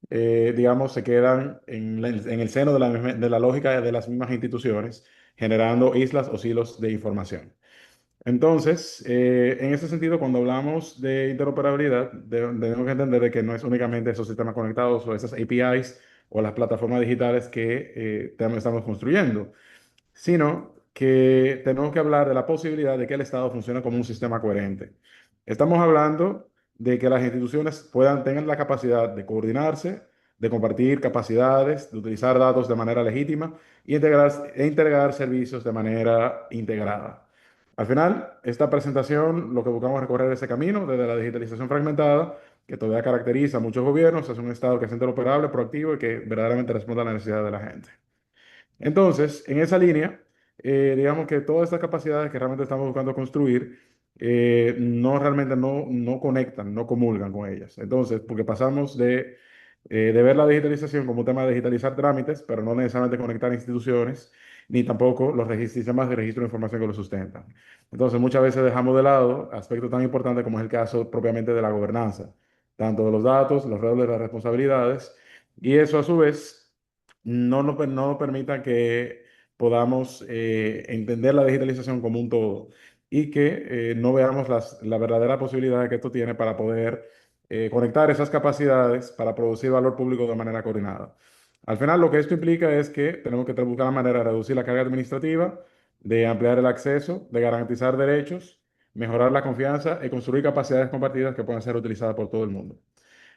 digamos, se quedan en el seno de de la lógica de las mismas instituciones, generando islas o silos de información. Entonces, en ese sentido, cuando hablamos de interoperabilidad, debemos que entender de que no es únicamente esos sistemas conectados o esas APIs o las plataformas digitales que estamos construyendo, sino que tenemos que hablar de la posibilidad de que el Estado funcione como un sistema coherente. Estamos hablando de que las instituciones tengan la capacidad de coordinarse, de compartir capacidades, de utilizar datos de manera legítima e integrar servicios de manera integrada. Al final, esta presentación, lo que buscamos es recorrer ese camino desde la digitalización fragmentada, que todavía caracteriza a muchos gobiernos, es un Estado que es interoperable, proactivo y que verdaderamente responde a la necesidad de la gente. Entonces, en esa línea, digamos que todas estas capacidades que realmente estamos buscando construir, no realmente no conectan, no comulgan con ellas. Entonces, porque pasamos de ver la digitalización como un tema de digitalizar trámites, pero no necesariamente conectar instituciones, ni tampoco sistemas de registro de información que lo sustentan. Entonces, muchas veces dejamos de lado aspectos tan importantes como es el caso propiamente de la gobernanza, tanto de los datos, los roles, las responsabilidades, y eso a su vez no nos permita que podamos entender la digitalización como un todo y que no veamos la verdadera posibilidad que esto tiene para poder conectar esas capacidades para producir valor público de manera coordinada. Al final, lo que esto implica es que tenemos que buscar la manera de reducir la carga administrativa, de ampliar el acceso, de garantizar derechos, mejorar la confianza y construir capacidades compartidas que puedan ser utilizadas por todo el mundo.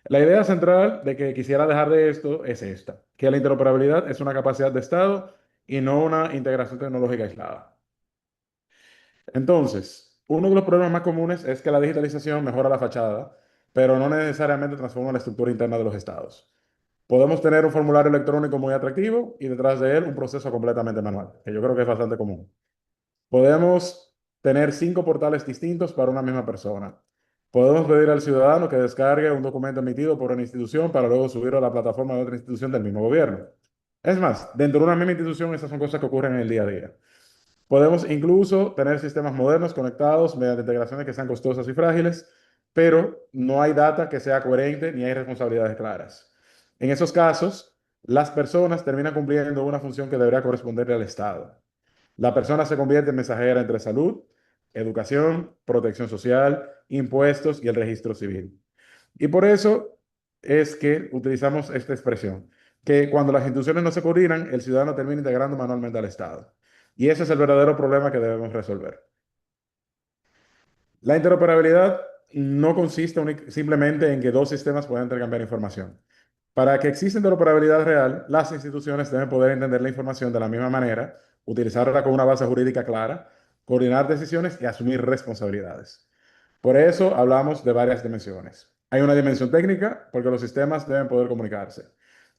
La idea central de que quisiera dejar de esto es esta, que la interoperabilidad es una capacidad de Estado y no una integración tecnológica aislada. Entonces, uno de los problemas más comunes es que la digitalización mejora la fachada, pero no necesariamente transforma la estructura interna de los estados. Podemos tener un formulario electrónico muy atractivo y detrás de él un proceso completamente manual, que yo creo que es bastante común. Podemos tener 5 portales distintos para una misma persona. Podemos pedir al ciudadano que descargue un documento emitido por una institución para luego subirlo a la plataforma de otra institución del mismo gobierno. Es más, dentro de una misma institución, esas son cosas que ocurren en el día a día. Podemos incluso tener sistemas modernos conectados mediante integraciones que sean costosas y frágiles, pero no hay data que sea coherente ni hay responsabilidades claras. En esos casos, las personas terminan cumpliendo una función que debería corresponderle al Estado. La persona se convierte en mensajera entre salud, educación, protección social, impuestos y el registro civil. Y por eso es que utilizamos esta expresión, que cuando las instituciones no se coordinan, el ciudadano termina integrando manualmente al Estado. Y ese es el verdadero problema que debemos resolver. La interoperabilidad no consiste simplemente en que dos sistemas puedan intercambiar información. Para que exista interoperabilidad real, las instituciones deben poder entender la información de la misma manera, utilizarla con una base jurídica clara, coordinar decisiones y asumir responsabilidades. Por eso hablamos de varias dimensiones. Hay una dimensión técnica, porque los sistemas deben poder comunicarse.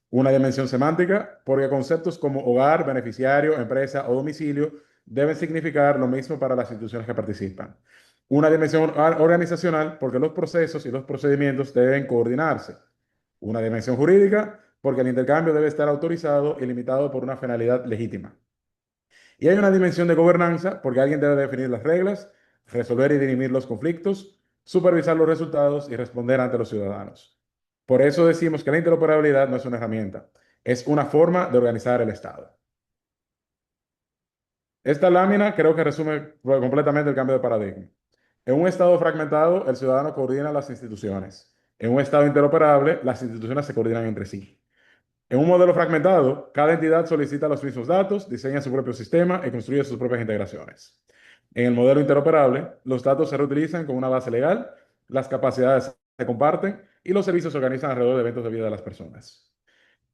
Una dimensión semántica, porque conceptos como hogar, beneficiario, empresa o domicilio deben significar lo mismo para las instituciones que participan. Una dimensión organizacional, porque los procesos y los procedimientos deben coordinarse. Una dimensión jurídica, porque el intercambio debe estar autorizado y limitado por una finalidad legítima. Y hay una dimensión de gobernanza, porque alguien debe definir las reglas, resolver y dirimir los conflictos, supervisar los resultados y responder ante los ciudadanos. Por eso decimos que la interoperabilidad no es una herramienta, es una forma de organizar el Estado. Esta lámina creo que resume completamente el cambio de paradigma. En un Estado fragmentado, el ciudadano coordina las instituciones. En un Estado interoperable, las instituciones se coordinan entre sí. En un modelo fragmentado, cada entidad solicita los mismos datos, diseña su propio sistema y construye sus propias integraciones. En el modelo interoperable, los datos se reutilizan con una base legal, las capacidades se comparten y los servicios se organizan alrededor de eventos de vida de las personas.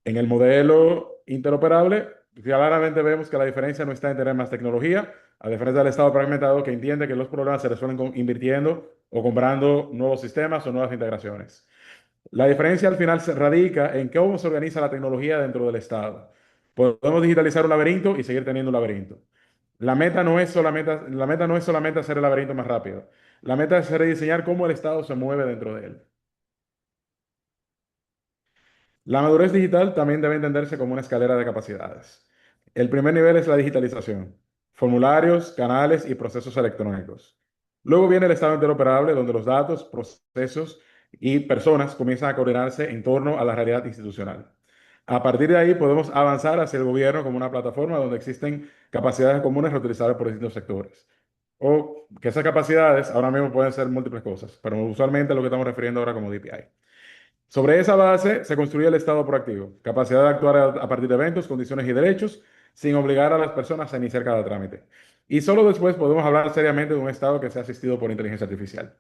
En el modelo interoperable, claramente vemos que la diferencia no está en tener más tecnología, a diferencia del Estado fragmentado que entiende que los problemas se resuelven invirtiendo o comprando nuevos sistemas o nuevas integraciones. La diferencia al final se radica en cómo se organiza la tecnología dentro del Estado. Podemos digitalizar un laberinto y seguir teniendo un laberinto. La meta no es solamente hacer el laberinto más rápido. La meta es rediseñar cómo el Estado se mueve dentro de él. La madurez digital también debe entenderse como una escalera de capacidades. El primer nivel es la digitalización, formularios, canales y procesos electrónicos. Luego viene el estado interoperable, donde los datos, procesos y personas comienzan a coordinarse en torno a la realidad institucional. A partir de ahí podemos avanzar hacia el gobierno como una plataforma donde existen capacidades comunes reutilizables por distintos sectores. O que esas capacidades ahora mismo pueden ser múltiples cosas, pero usualmente lo que estamos refiriendo ahora como DPI. Sobre esa base se construye el Estado proactivo, capacidad de actuar a partir de eventos, condiciones y derechos, sin obligar a las personas a iniciar cada trámite. Y solo después podemos hablar seriamente de un Estado que sea asistido por inteligencia artificial.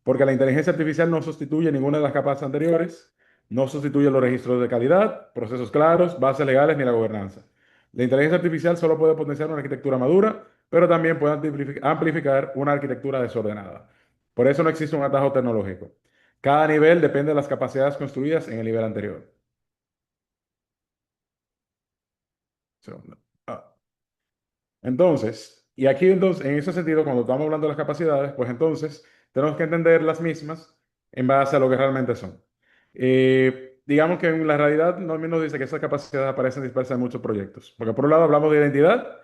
Porque la inteligencia artificial no sustituye ninguna de las capas anteriores, no sustituye los registros de calidad, procesos claros, bases legales ni la gobernanza. La inteligencia artificial solo puede potenciar una arquitectura madura, pero también puede amplificar una arquitectura desordenada. Por eso no existe un atajo tecnológico. Cada nivel depende de las capacidades construidas en el nivel anterior. Segundo. Entonces, y aquí entonces, en ese sentido, cuando estamos hablando de las capacidades, pues entonces tenemos que entender las mismas en base a lo que realmente son. Digamos que en la realidad no nos dice que esas capacidades aparecen dispersas en muchos proyectos. Porque por un lado hablamos de identidad,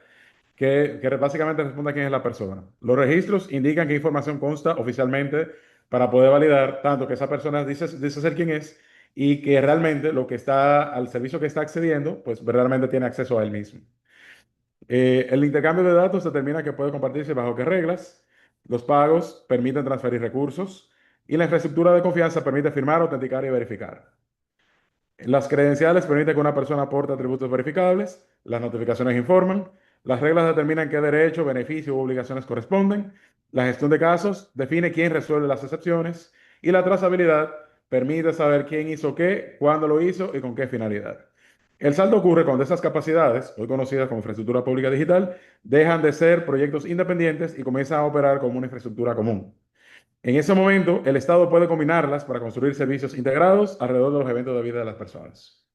que básicamente responde a quién es la persona. Los registros indican qué información consta oficialmente para poder validar tanto que esa persona dice ser quien es y que realmente lo que está al servicio que está accediendo, pues realmente tiene acceso a él mismo. El intercambio de datos determina que puede compartirse bajo qué reglas. Los pagos permiten transferir recursos y la infraestructura de confianza permite firmar, autenticar y verificar. Las credenciales permiten que una persona aporte atributos verificables, las notificaciones informan, las reglas determinan qué derecho, beneficio u obligaciones corresponden, la gestión de casos define quién resuelve las excepciones y la trazabilidad permite saber quién hizo qué, cuándo lo hizo y con qué finalidad. El saldo ocurre cuando esas capacidades, hoy conocidas como infraestructura pública digital, dejan de ser proyectos independientes y comienzan a operar como una infraestructura común. En ese momento, el Estado puede combinarlas para construir servicios integrados alrededor de los eventos de vida de las personas.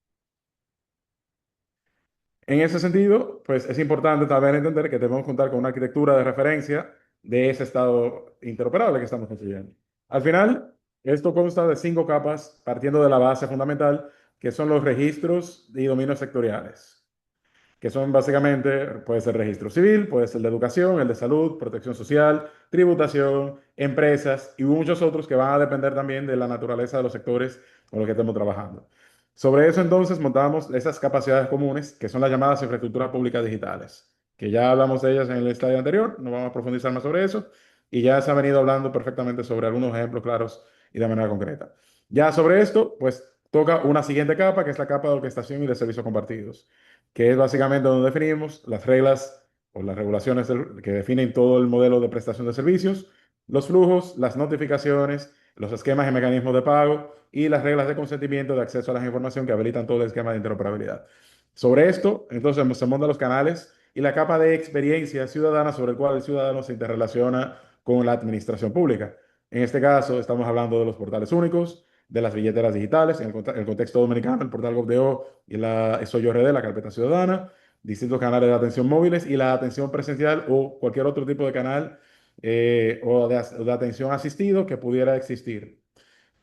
En ese sentido, pues es importante también entender que debemos contar con una arquitectura de referencia de ese Estado interoperable que estamos construyendo. Al final, esto consta de 5 capas, partiendo de la base fundamental, que son los registros y dominios sectoriales, que son básicamente, puede ser registro civil, puede ser de educación, el de salud, protección social, tributación, empresas y muchos otros que van a depender también de la naturaleza de los sectores con los que estemos trabajando. Sobre eso entonces montamos esas capacidades comunes que son las llamadas infraestructuras públicas digitales, que ya hablamos de ellas en el estadio anterior, no vamos a profundizar más sobre eso y ya se ha venido hablando perfectamente sobre algunos ejemplos claros y de manera concreta. Ya sobre esto, pues toca una siguiente capa, que es la capa de orquestación y de servicios compartidos, que es básicamente donde definimos las reglas o las regulaciones que definen todo el modelo de prestación de servicios, los flujos, las notificaciones, los esquemas y mecanismos de pago y las reglas de consentimiento de acceso a la información que habilitan todo el esquema de interoperabilidad. Sobre esto, entonces, se montan los canales y la capa de experiencia ciudadana sobre el cual el ciudadano se interrelaciona con la administración pública. En este caso, estamos hablando de los portales únicos, de las billeteras digitales, en el contexto dominicano, el portal Gov.do y la SOYO-RD, la carpeta ciudadana, distintos canales de atención móviles y la atención presencial o cualquier otro tipo de canal o de atención asistido que pudiera existir.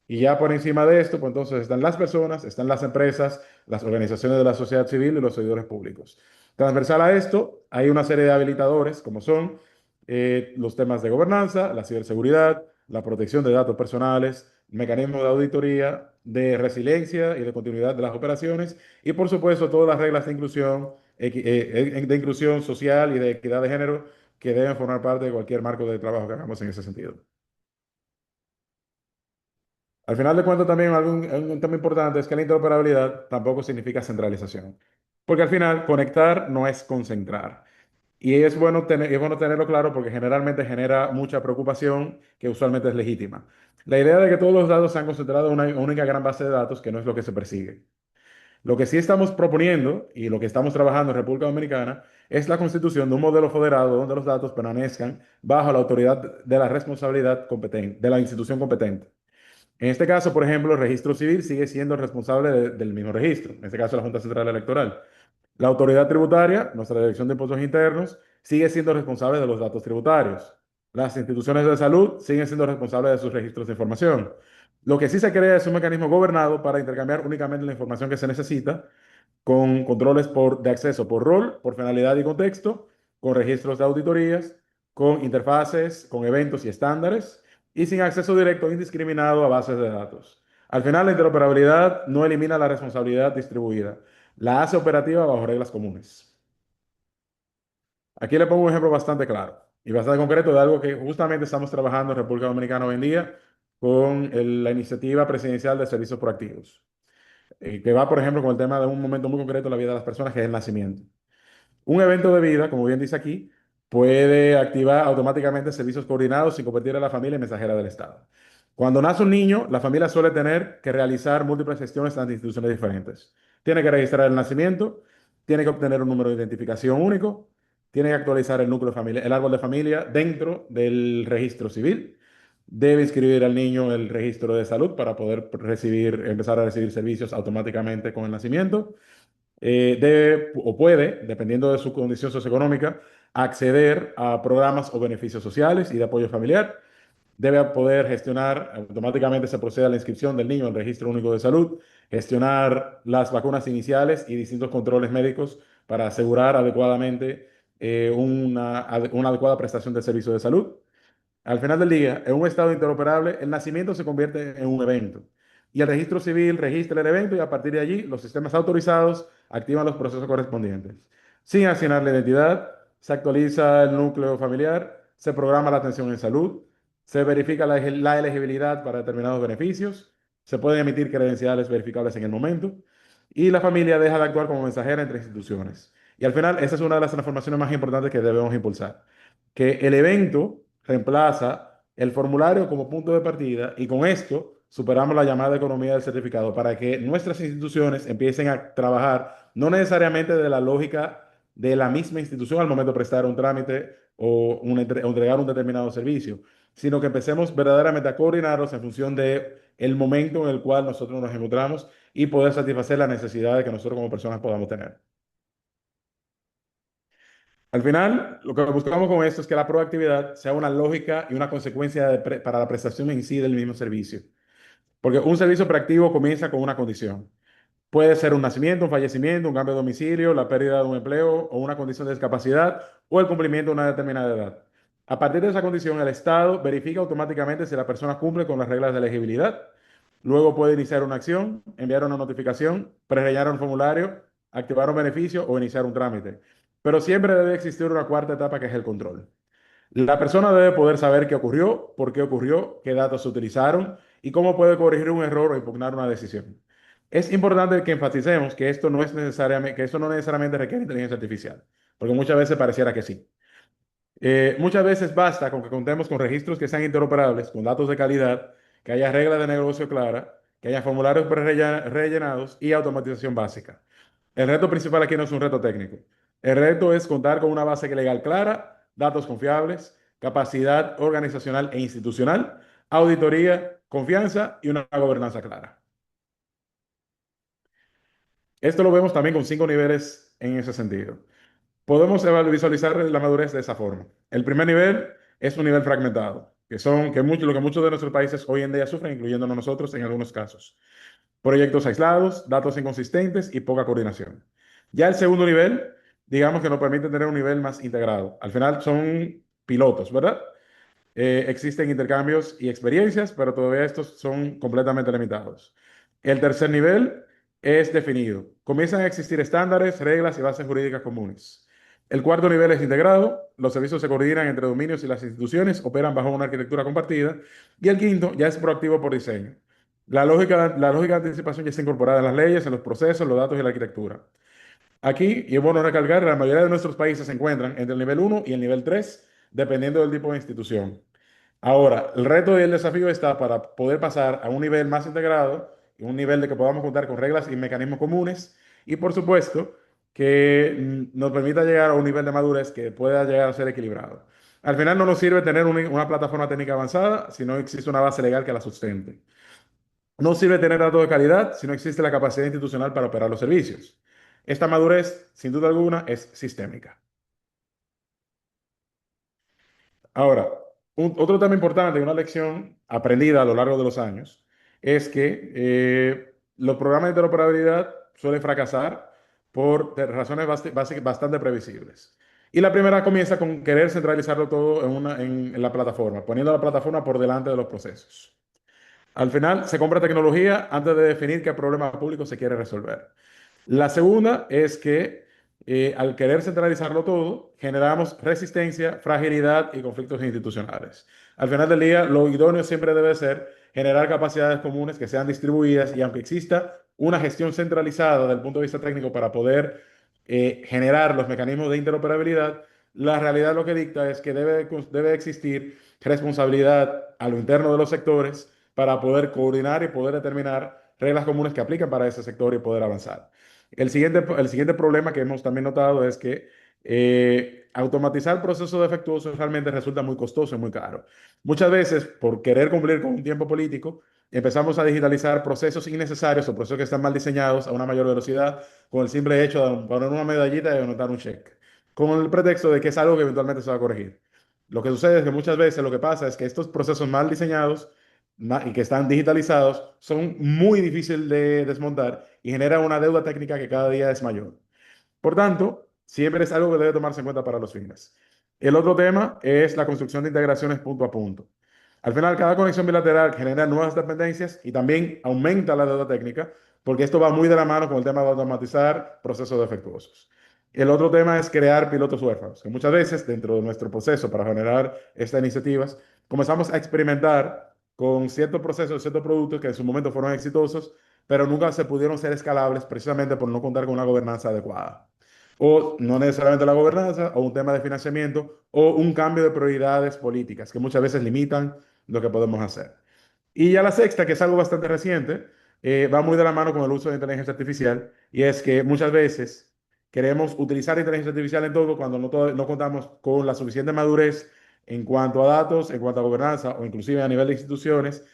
Y ya por encima de esto, pues entonces están las personas, están las empresas, las organizaciones de la sociedad civil y los servidores públicos. Transversal a esto, hay una serie de habilitadores, como son los temas de gobernanza, la ciberseguridad, la protección de datos personales, mecanismos de auditoría, de resiliencia y de continuidad de las operaciones, y por supuesto todas las reglas de inclusión social y de equidad de género que deben formar parte de cualquier marco de trabajo que hagamos en ese sentido. Al final de cuentas, también un tema importante es que la interoperabilidad tampoco significa centralización, porque al final conectar no es concentrar. Y es bueno tenerlo claro porque generalmente genera mucha preocupación que usualmente es legítima. La idea de que todos los datos sean concentrados en una única gran base de datos, que no es lo que se persigue. Lo que sí estamos proponiendo y lo que estamos trabajando en República Dominicana es la constitución de un modelo federado donde los datos permanezcan bajo la autoridad de la responsabilidad competente, de la institución competente. En este caso, por ejemplo, el registro civil sigue siendo el responsable del mismo registro, en este caso la Junta Central Electoral. La autoridad tributaria, nuestra Dirección de Impuestos Internos, sigue siendo responsable de los datos tributarios. Las instituciones de salud siguen siendo responsables de sus registros de información. Lo que sí se crea es un mecanismo gobernado para intercambiar únicamente la información que se necesita, con controles de acceso por rol, por finalidad y contexto, con registros de auditorías, con interfaces, con eventos y estándares, y sin acceso directo e indiscriminado a bases de datos. Al final, la interoperabilidad no elimina la responsabilidad distribuida, la hace operativa bajo reglas comunes. Aquí le pongo un ejemplo bastante claro y bastante concreto de algo que justamente estamos trabajando en República Dominicana hoy en día con la iniciativa presidencial de servicios proactivos, que va, por ejemplo, con el tema de un momento muy concreto en la vida de las personas, que es el nacimiento. Un evento de vida, como bien dice aquí, puede activar automáticamente servicios coordinados y convertir a la familia en mensajera del Estado. Cuando nace un niño, la familia suele tener que realizar múltiples gestiones ante instituciones diferentes. Tiene que registrar el nacimiento, tiene que obtener un número de identificación único, tiene que actualizar el núcleo familiar, el árbol de familia dentro del registro civil. Debe inscribir al niño en el registro de salud para poder empezar a recibir servicios automáticamente con el nacimiento. Debe o puede, dependiendo de su condición socioeconómica, acceder a programas o beneficios sociales y de apoyo familiar. Debe poder gestionar, automáticamente se procede a la inscripción del niño en el Registro Único de Salud, gestionar las vacunas iniciales y distintos controles médicos para asegurar adecuadamente una adecuada prestación de servicio de salud. Al final del día, en un estado interoperable, el nacimiento se convierte en un evento. Y el registro civil registra el evento y a partir de allí los sistemas autorizados activan los procesos correspondientes. Sin asignar la identidad, se actualiza el núcleo familiar, se programa la atención en salud, se verifica la elegibilidad para determinados beneficios, se pueden emitir credenciales verificables en el momento y la familia deja de actuar como mensajera entre instituciones. Y al final, esa es una de las transformaciones más importantes que debemos impulsar, que el evento reemplaza el formulario como punto de partida y con esto superamos la llamada economía del certificado para que nuestras instituciones empiecen a trabajar no necesariamente de la lógica de la misma institución al momento de prestar un trámite o entregar un determinado servicio, sino que empecemos verdaderamente a coordinarlos en función de el momento en el cual nosotros nos encontramos y poder satisfacer las necesidades que nosotros como personas podamos tener. Al final, lo que buscamos con esto es que la proactividad sea una lógica y una consecuencia para la prestación en sí del mismo servicio. Porque un servicio proactivo comienza con una condición. Puede ser un nacimiento, un fallecimiento, un cambio de domicilio, la pérdida de un empleo o una condición de discapacidad o el cumplimiento de una determinada edad. A partir de esa condición, el Estado verifica automáticamente si la persona cumple con las reglas de elegibilidad. Luego puede iniciar una acción, enviar una notificación, prerellenar un formulario, activar un beneficio o iniciar un trámite. Pero siempre debe existir una cuarta etapa, que es el control. La persona debe poder saber qué ocurrió, qué datos se utilizaron y cómo puede corregir un error o impugnar una decisión. Es importante que enfaticemos que esto no necesariamente requiere inteligencia artificial, porque muchas veces pareciera que sí. Muchas veces basta con que contemos con registros que sean interoperables, con datos de calidad, que haya reglas de negocio claras, que haya formularios rellenados y automatización básica. El reto principal aquí no es un reto técnico. El reto es contar con una base legal clara, datos confiables, capacidad organizacional e institucional, auditoría, confianza y una gobernanza clara. Esto lo vemos también con 5 niveles en ese sentido. Podemos visualizar la madurez de esa forma. El primer nivel es un nivel fragmentado, lo que muchos de nuestros países hoy en día sufren, incluyéndonos nosotros en algunos casos. Proyectos aislados, datos inconsistentes y poca coordinación. Ya el segundo nivel, digamos que nos permite tener un nivel más integrado. Al final son pilotos, ¿verdad? Existen intercambios y experiencias, pero todavía estos son completamente limitados. El tercer nivel es definido. Comienzan a existir estándares, reglas y bases jurídicas comunes. El cuarto nivel es integrado. Los servicios se coordinan entre dominios y las instituciones operan bajo una arquitectura compartida. Y el quinto ya es proactivo por diseño. La lógica de anticipación ya está incorporada en las leyes, en los procesos, los datos y la arquitectura. Aquí, y es bueno recalcar, la mayoría de nuestros países se encuentran entre el nivel 1 y el nivel 3, dependiendo del tipo de institución. Ahora, el reto y el desafío está para poder pasar a un nivel más integrado, un nivel de que podamos contar con reglas y mecanismos comunes, y por supuesto que nos permita llegar a un nivel de madurez que pueda llegar a ser equilibrado. Al final no nos sirve tener una plataforma técnica avanzada si no existe una base legal que la sustente. No sirve tener datos de calidad si no existe la capacidad institucional para operar los servicios. Esta madurez, sin duda alguna, es sistémica. Ahora, otro tema importante y una lección aprendida a lo largo de los años es que los programas de interoperabilidad suelen fracasar por razones bastante previsibles. Y la primera comienza con querer centralizarlo todo en la plataforma, poniendo la plataforma por delante de los procesos. Al final, se compra tecnología antes de definir qué problema público se quiere resolver. La segunda es que al querer centralizarlo todo, generamos resistencia, fragilidad y conflictos institucionales. Al final del día, lo idóneo siempre debe ser generar capacidades comunes que sean distribuidas y aunque exista una gestión centralizada desde el punto de vista técnico para poder generar los mecanismos de interoperabilidad, la realidad lo que dicta es que debe existir responsabilidad a lo interno de los sectores para poder coordinar y poder determinar reglas comunes que aplican para ese sector y poder avanzar. El siguiente problema que hemos también notado es que automatizar procesos defectuosos realmente resulta muy costoso y muy caro. Muchas veces, por querer cumplir con un tiempo político, empezamos a digitalizar procesos innecesarios o procesos que están mal diseñados a una mayor velocidad con el simple hecho de poner una medallita y anotar un cheque, con el pretexto de que es algo que eventualmente se va a corregir. Lo que sucede es que muchas veces lo que pasa es que estos procesos mal diseñados y que están digitalizados son muy difíciles de desmontar y generan una deuda técnica que cada día es mayor. Por tanto, siempre es algo que debe tomarse en cuenta para los fines. El otro tema es la construcción de integraciones punto a punto. Al final, cada conexión bilateral genera nuevas dependencias y también aumenta la deuda técnica, porque esto va muy de la mano con el tema de automatizar procesos defectuosos. El otro tema es crear pilotos huérfanos, que muchas veces dentro de nuestro proceso para generar estas iniciativas, comenzamos a experimentar con ciertos procesos, ciertos productos que en su momento fueron exitosos, pero nunca se pudieron ser escalables precisamente por no contar con una gobernanza adecuada. O no necesariamente la gobernanza, o un tema de financiamiento, o un cambio de prioridades políticas que muchas veces limitan lo que podemos hacer. Y ya la sexta, que es algo bastante reciente, va muy de la mano con el uso de inteligencia artificial, y es que muchas veces queremos utilizar inteligencia artificial en todo cuando no contamos con la suficiente madurez en cuanto a datos, en cuanto a gobernanza o inclusive a nivel de instituciones,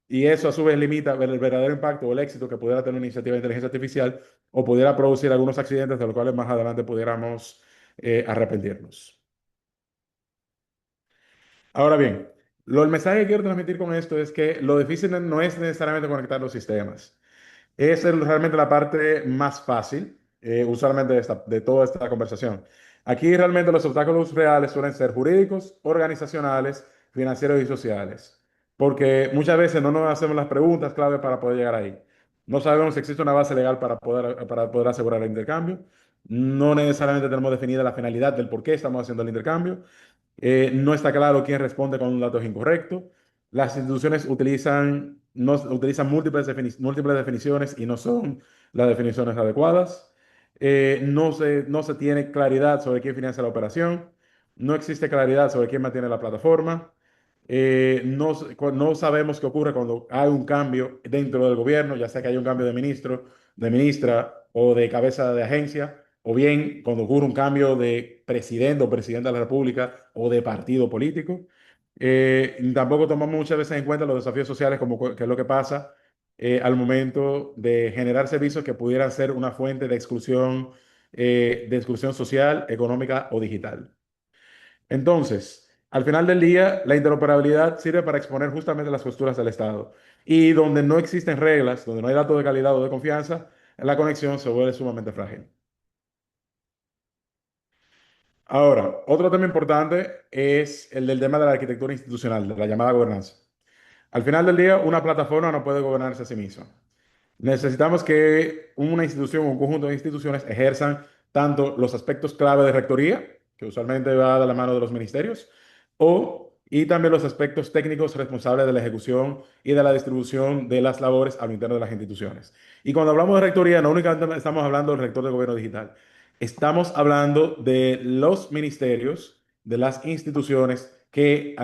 y eso a su vez limita el verdadero impacto o el éxito que pudiera tener una iniciativa de inteligencia artificial o pudiera producir algunos accidentes de los cuales más adelante pudiéramos arrepentirnos. Ahora bien, el mensaje que quiero transmitir con esto es que lo difícil no es necesariamente conectar los sistemas. Es realmente la parte más fácil, usualmente de toda esta conversación. Aquí realmente los obstáculos reales suelen ser jurídicos, organizacionales, financieros y sociales, porque muchas veces no nos hacemos las preguntas clave para poder llegar ahí. No sabemos si existe una base legal para poder asegurar el intercambio. No necesariamente tenemos definida la finalidad del por qué estamos haciendo el intercambio. No está claro quién responde cuando un dato es incorrecto. Las instituciones utilizan múltiples definiciones y no son las definiciones adecuadas. No se tiene claridad sobre quién financia la operación. No existe claridad sobre quién mantiene la plataforma. No sabemos qué ocurre cuando hay un cambio dentro del gobierno, ya sea que hay un cambio de ministro, de ministra o de cabeza de agencia, o bien cuando ocurre un cambio de presidente o presidenta de la República o de partido político. Tampoco tomamos muchas veces en cuenta los desafíos sociales, como qué es lo que pasa al momento de generar servicios que pudieran ser una fuente de exclusión social, económica o digital. Entonces, al final del día, la interoperabilidad sirve para exponer justamente las posturas del Estado. Y donde no existen reglas, donde no hay datos de calidad o de confianza, la conexión se vuelve sumamente frágil. Ahora, otro tema importante es el del tema de la arquitectura institucional, de la llamada gobernanza. Al final del día, una plataforma no puede gobernarse a sí misma. Necesitamos que una institución o un conjunto de instituciones ejerzan tanto los aspectos clave de rectoría, que usualmente va de la mano de los ministerios, y también los aspectos técnicos responsables de la ejecución y de la distribución de las labores a lo interno de las instituciones. Y cuando hablamos de rectoría, no únicamente estamos hablando del rector del gobierno digital, estamos hablando de los ministerios, de las instituciones que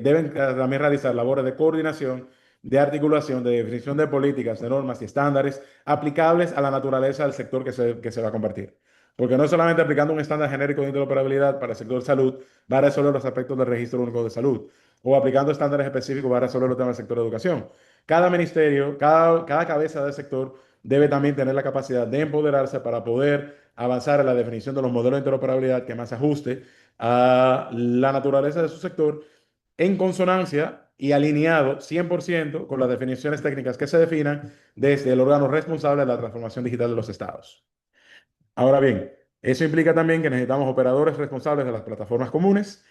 deben también realizar labores de coordinación, de articulación, de definición de políticas, de normas y estándares aplicables a la naturaleza del sector que se va a compartir. Porque no es solamente aplicando un estándar genérico de interoperabilidad para el sector de salud, va a resolver los aspectos del registro único de salud, o aplicando estándares específicos va a resolver los temas del sector de educación. Cada ministerio, cada cabeza del sector debe también tener la capacidad de empoderarse para poder avanzar en la definición de los modelos de interoperabilidad que más se ajuste a la naturaleza de su sector en consonancia y alineado 100% con las definiciones técnicas que se definan desde el órgano responsable de la transformación digital de los estados. Ahora bien, eso implica también que necesitamos operadores responsables de las plataformas comunes,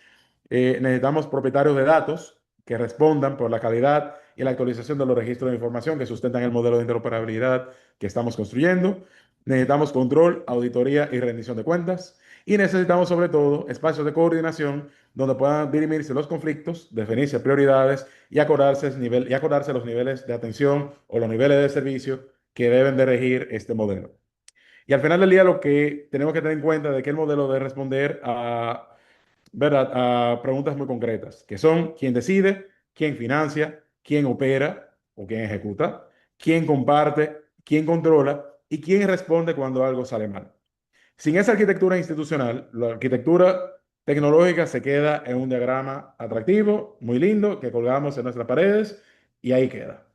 necesitamos propietarios de datos que respondan por la calidad y la actualización de los registros de información que sustentan el modelo de interoperabilidad que estamos construyendo. Necesitamos control, auditoría y rendición de cuentas. Y necesitamos sobre todo espacios de coordinación donde puedan dirimirse los conflictos, definirse prioridades y acordarse los niveles de atención o los niveles de servicio que deben de regir este modelo. Y al final del día lo que tenemos que tener en cuenta es que el modelo debe responder a, ¿verdad?, a preguntas muy concretas, que son quién decide, quién financia, quién opera o quién ejecuta, quién comparte, quién controla y quién responde cuando algo sale mal. Sin esa arquitectura institucional, la arquitectura tecnológica se queda en un diagrama atractivo, muy lindo, que colgamos en nuestras paredes y ahí queda.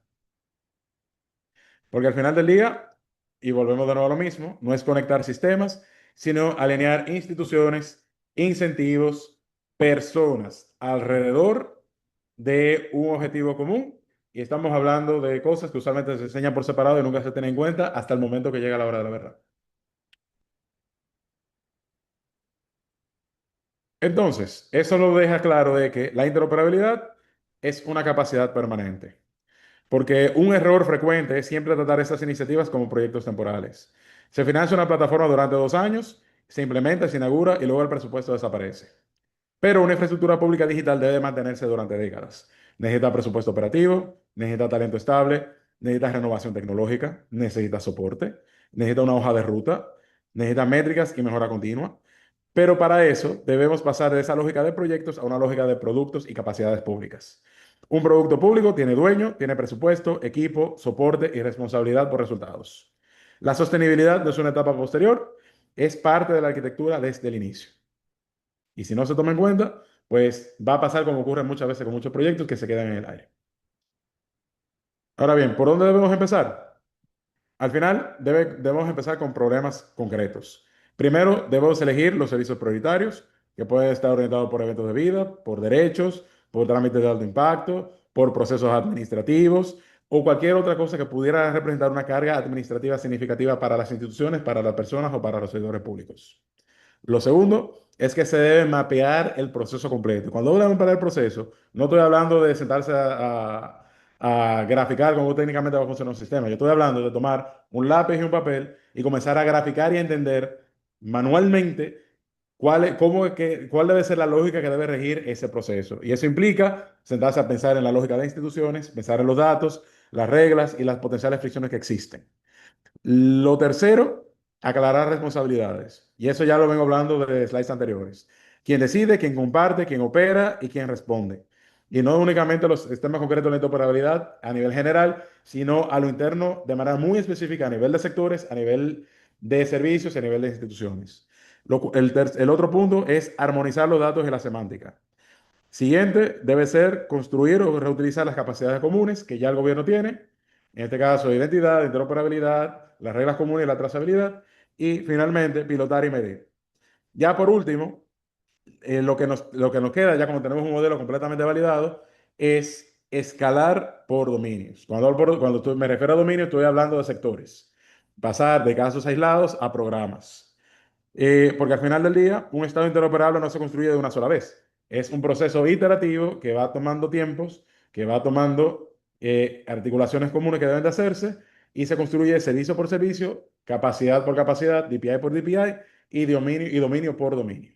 Porque al final del día, y volvemos de nuevo a lo mismo, no es conectar sistemas, sino alinear instituciones, incentivos, personas alrededor de un objetivo común. Y estamos hablando de cosas que usualmente se enseñan por separado y nunca se tienen en cuenta hasta el momento que llega la hora de la verdad. Entonces, eso lo deja claro de que la interoperabilidad es una capacidad permanente. Porque un error frecuente es siempre tratar estas iniciativas como proyectos temporales. Se financia una plataforma durante 2 años, se implementa, se inaugura y luego el presupuesto desaparece. Pero una infraestructura pública digital debe mantenerse durante décadas. Necesita presupuesto operativo, necesita talento estable, necesita renovación tecnológica, necesita soporte, necesita una hoja de ruta, necesita métricas y mejora continua. Pero para eso debemos pasar de esa lógica de proyectos a una lógica de productos y capacidades públicas. Un producto público tiene dueño, tiene presupuesto, equipo, soporte y responsabilidad por resultados. La sostenibilidad no es una etapa posterior, es parte de la arquitectura desde el inicio. Y si no se toma en cuenta, pues va a pasar como ocurre muchas veces con muchos proyectos que se quedan en el aire. Ahora bien, ¿por dónde debemos empezar? Al final, debemos empezar con problemas concretos. Primero, debemos elegir los servicios prioritarios, que pueden estar orientados por eventos de vida, por derechos, por trámites de alto impacto, por procesos administrativos o cualquier otra cosa que pudiera representar una carga administrativa significativa para las instituciones, para las personas o para los servidores públicos. Lo segundo es que se debe mapear el proceso completo. Cuando hablo de mapear el proceso, no estoy hablando de sentarse a graficar cómo técnicamente va a funcionar un sistema. Yo estoy hablando de tomar un lápiz y un papel y comenzar a graficar y a entender manualmente cuál debe ser la lógica que debe regir ese proceso. Y eso implica sentarse a pensar en la lógica de instituciones, pensar en los datos, las reglas y las potenciales fricciones que existen. Lo tercero, aclarar responsabilidades. Y eso ya lo vengo hablando de slides anteriores. Quién decide, quién comparte, quién opera y quién responde. Y no únicamente los temas concretos de la interoperabilidad a nivel general, sino a lo interno de manera muy específica a nivel de sectores, a nivel de servicios y a nivel de instituciones. El otro punto es armonizar los datos y la semántica. Siguiente debe ser construir o reutilizar las capacidades comunes que ya el gobierno tiene, en este caso identidad, interoperabilidad, las reglas comunes y la trazabilidad, y finalmente pilotar y medir. Ya por último, lo que nos queda, ya como tenemos un modelo completamente validado, es escalar por dominios. Cuando me refiero a dominios, estoy hablando de sectores. Pasar de casos aislados a programas. Porque al final del día, un estado interoperable no se construye de una sola vez. Es un proceso iterativo que va tomando tiempos, que va tomando articulaciones comunes que deben de hacerse y se construye servicio por servicio, capacidad por capacidad, DPI por DPI y dominio por dominio.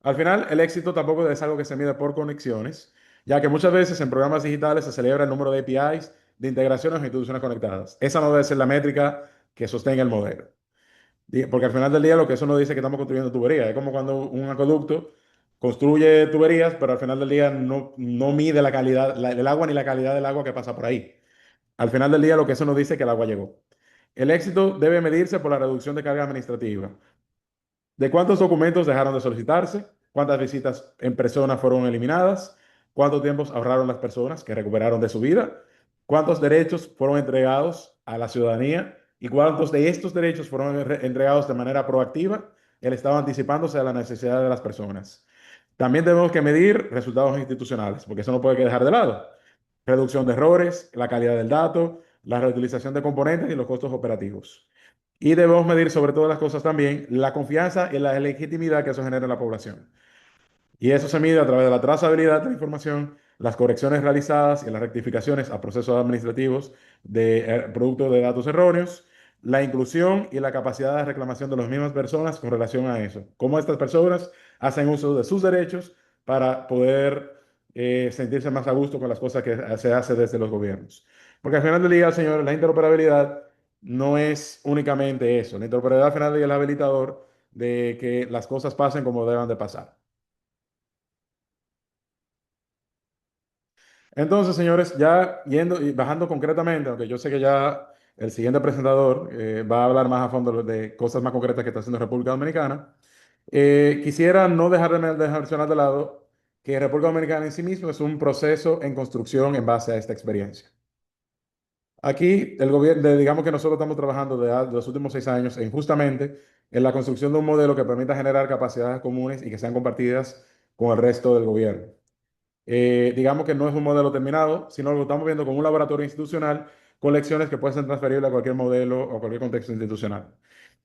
Al final, el éxito tampoco es algo que se mide por conexiones, ya que muchas veces en programas digitales se celebra el número de APIs de integraciones o instituciones conectadas. Esa no debe ser la métrica que sostenga el modelo. Porque al final del día lo que eso nos dice es que estamos construyendo tuberías. Es como cuando un acueducto construye tuberías, pero al final del día no mide la calidad, el agua ni la calidad del agua que pasa por ahí. Al final del día lo que eso nos dice es que el agua llegó. El éxito debe medirse por la reducción de carga administrativa. ¿De cuántos documentos dejaron de solicitarse? ¿Cuántas visitas en persona fueron eliminadas? ¿Cuántos tiempos ahorraron las personas que recuperaron de su vida? ¿Cuántos derechos fueron entregados a la ciudadanía? ¿Y cuántos de estos derechos fueron entregados de manera proactiva? El Estado anticipándose a la necesidad de las personas. También tenemos que medir resultados institucionales, porque eso no puede dejar de lado. Reducción de errores, la calidad del dato, la reutilización de componentes y los costos operativos. Y debemos medir sobre todas las cosas también la confianza y la legitimidad que eso genera en la población. Y eso se mide a través de la trazabilidad de la información, las correcciones realizadas y las rectificaciones a procesos administrativos de producto de datos erróneos, la inclusión y la capacidad de reclamación de las mismas personas con relación a eso. Cómo estas personas hacen uso de sus derechos para poder sentirse más a gusto con las cosas que se hace desde los gobiernos. Porque al final del día, señores, la interoperabilidad no es únicamente eso. La interoperabilidad al final del día es el habilitador de que las cosas pasen como deban de pasar. Entonces, señores, ya yendo y bajando concretamente, aunque yo sé que ya el siguiente presentador va a hablar más a fondo de cosas más concretas que está haciendo República Dominicana, quisiera no dejar mencionar de lado que República Dominicana en sí mismo es un proceso en construcción en base a esta experiencia. Aquí, el gobierno, digamos que nosotros estamos trabajando de los últimos 6 años en justamente en la construcción de un modelo que permita generar capacidades comunes y que sean compartidas con el resto del gobierno. Digamos que no es un modelo terminado, sino lo estamos viendo como un laboratorio institucional con lecciones que pueden ser transferibles a cualquier modelo o cualquier contexto institucional.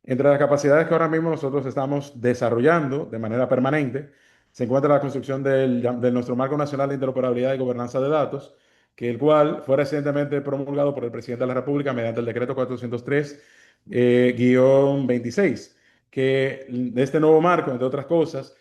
Entre las capacidades que ahora mismo nosotros estamos desarrollando de manera permanente, se encuentra la construcción de nuestro Marco Nacional de Interoperabilidad y Gobernanza de Datos, que el cual fue recientemente promulgado por el presidente de la República mediante el decreto 403-26, que este nuevo marco, entre otras cosas,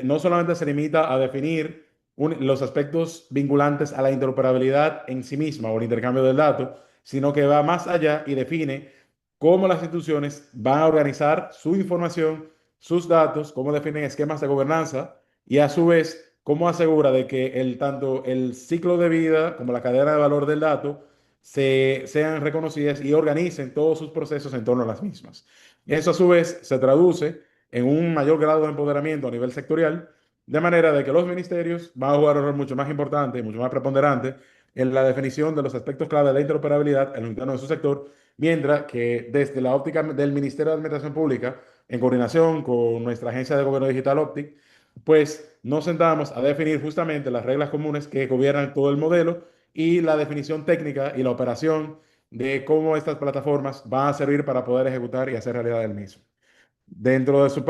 no solamente se limita a definir los aspectos vinculantes a la interoperabilidad en sí misma o el intercambio del dato, sino que va más allá y define cómo las instituciones van a organizar su información, sus datos, cómo definen esquemas de gobernanza y a su vez cómo asegura de que tanto el ciclo de vida como la cadena de valor del dato sean reconocidas y organicen todos sus procesos en torno a las mismas. Eso a su vez se traduce en un mayor grado de empoderamiento a nivel sectorial, de manera de que los ministerios van a jugar un rol mucho más importante y mucho más preponderante en la definición de los aspectos clave de la interoperabilidad en lo interno de su sector, mientras que desde la óptica del Ministerio de Administración Pública, en coordinación con nuestra agencia de gobierno digital Optic, pues nos sentamos a definir justamente las reglas comunes que gobiernan todo el modelo y la definición técnica y la operación de cómo estas plataformas van a servir para poder ejecutar y hacer realidad el mismo. Dentro de su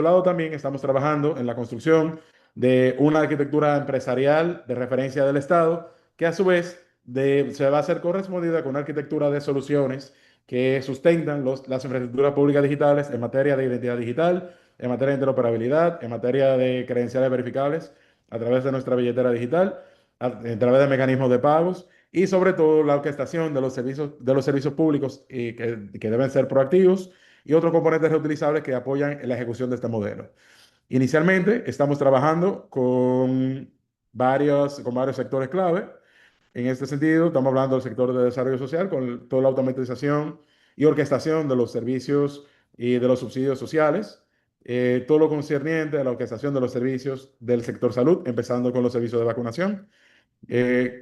lado también estamos trabajando en la construcción de una arquitectura empresarial de referencia del Estado, que a su vez se va a hacer correspondida con una arquitectura de soluciones que sustentan las infraestructuras públicas digitales en materia de identidad digital, en materia de interoperabilidad, en materia de credenciales verificables a través de nuestra billetera digital, a través de mecanismos de pagos y sobre todo la orquestación de los servicios públicos que deben ser proactivos y otros componentes reutilizables que apoyan en la ejecución de este modelo. Inicialmente estamos trabajando con varios sectores clave. En este sentido, estamos hablando del sector de desarrollo social con toda la automatización y orquestación de los servicios y de los subsidios sociales, todo lo concerniente a la orquestación de los servicios del sector salud, empezando con los servicios de vacunación,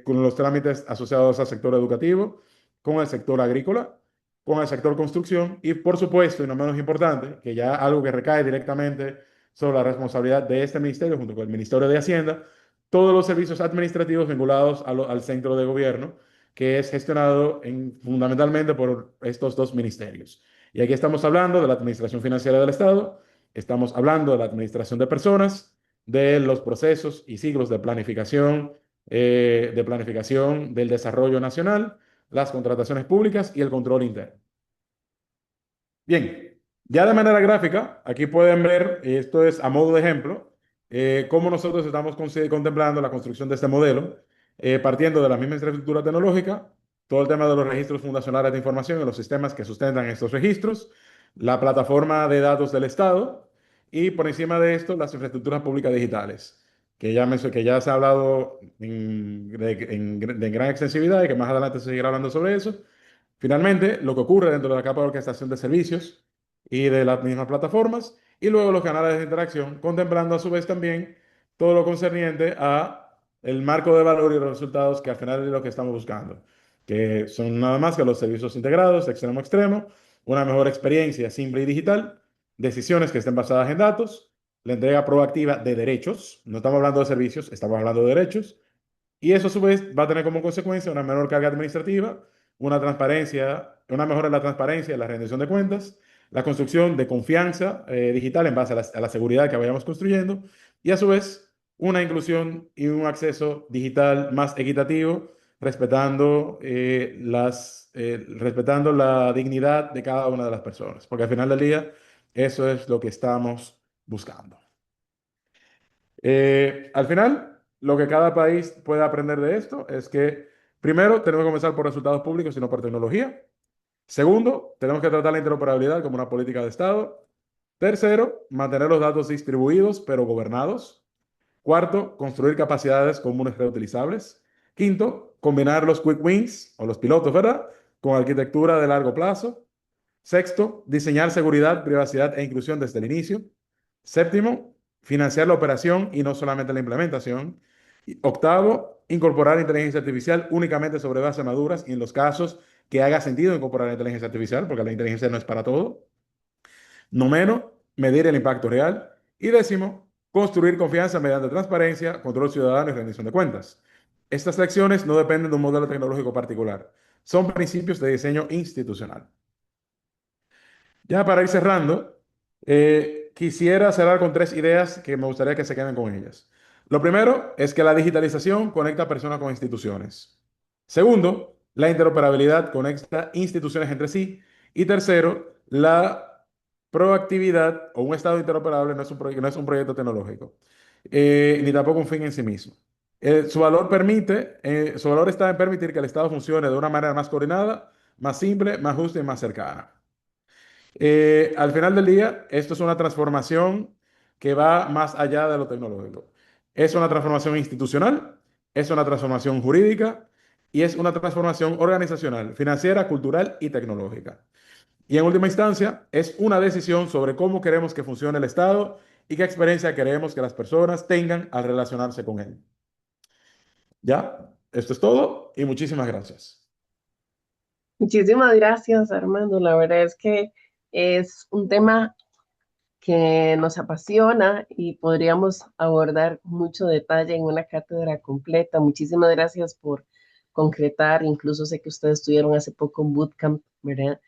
con los trámites asociados al sector educativo, con el sector agrícola, con el sector construcción y, por supuesto, y no menos importante, que ya algo que recae directamente sobre la responsabilidad de este ministerio junto con el Ministerio de Hacienda, todos los servicios administrativos vinculados al centro de gobierno, que es gestionado fundamentalmente por estos dos ministerios. Y aquí estamos hablando de la Administración Financiera del Estado, estamos hablando de la Administración de Personas, de los procesos y siglos de planificación del desarrollo nacional, las contrataciones públicas y el control interno. Bien, ya de manera gráfica, aquí pueden ver, esto es a modo de ejemplo, cómo nosotros estamos contemplando la construcción de este modelo, partiendo de la misma infraestructura tecnológica, todo el tema de los registros fundacionales de información y los sistemas que sustentan estos registros, la plataforma de datos del Estado y por encima de esto las infraestructuras públicas digitales, que ya se ha hablado de gran extensividad y que más adelante se seguirá hablando sobre eso. Finalmente, lo que ocurre dentro de la capa de orquestación de servicios y de las mismas plataformas, y luego los canales de interacción, contemplando a su vez también todo lo concerniente a el marco de valor y los resultados que al final es lo que estamos buscando, que son nada más que los servicios integrados de extremo a extremo, una mejor experiencia simple y digital, decisiones que estén basadas en datos, la entrega proactiva de derechos, no estamos hablando de servicios, estamos hablando de derechos, y eso a su vez va a tener como consecuencia una menor carga administrativa, una transparencia, una mejora en la transparencia y la rendición de cuentas, la construcción de confianza digital en base a la seguridad que vayamos construyendo y a su vez una inclusión y un acceso digital más equitativo, respetando la dignidad de cada una de las personas, porque al final del día eso es lo que estamos buscando. Al final, lo que cada país puede aprender de esto es que, primero, tenemos que comenzar por resultados públicos y no por tecnología. Segundo, tenemos que tratar la interoperabilidad como una política de Estado. Tercero, mantener los datos distribuidos pero gobernados. Cuarto, construir capacidades comunes reutilizables. Quinto, combinar los quick wins o los pilotos, ¿verdad? Con arquitectura de largo plazo. Sexto, diseñar seguridad, privacidad e inclusión desde el inicio. Séptimo, financiar la operación y no solamente la implementación. Y octavo, incorporar inteligencia artificial únicamente sobre bases maduras y en los casos que haga sentido incorporar la inteligencia artificial, porque la inteligencia no es para todo. Noveno, medir el impacto real. Y décimo, construir confianza mediante transparencia, control ciudadano y rendición de cuentas. Estas lecciones no dependen de un modelo tecnológico particular, son principios de diseño institucional. Ya para ir cerrando, quisiera cerrar con tres ideas que me gustaría que se queden con ellas. Lo primero es que la digitalización conecta personas con instituciones. Segundo, la interoperabilidad conecta instituciones entre sí. Y tercero, la proactividad o un estado interoperable no es un proyecto tecnológico, ni tampoco un fin en sí mismo. Su valor está en permitir que el Estado funcione de una manera más coordinada, más simple, más justa y más cercana. Al final del día, esto es una transformación que va más allá de lo tecnológico. Es una transformación institucional, es una transformación jurídica y es una transformación organizacional, financiera, cultural y tecnológica. Y en última instancia, es una decisión sobre cómo queremos que funcione el Estado y qué experiencia queremos que las personas tengan al relacionarse con él. Ya, esto es todo y muchísimas gracias. Muchísimas gracias, Armando. La verdad es que es un tema que nos apasiona y podríamos abordar mucho detalle en una cátedra completa. Muchísimas gracias por concretar. Incluso sé que ustedes estuvieron hace poco en bootcamp, ¿verdad?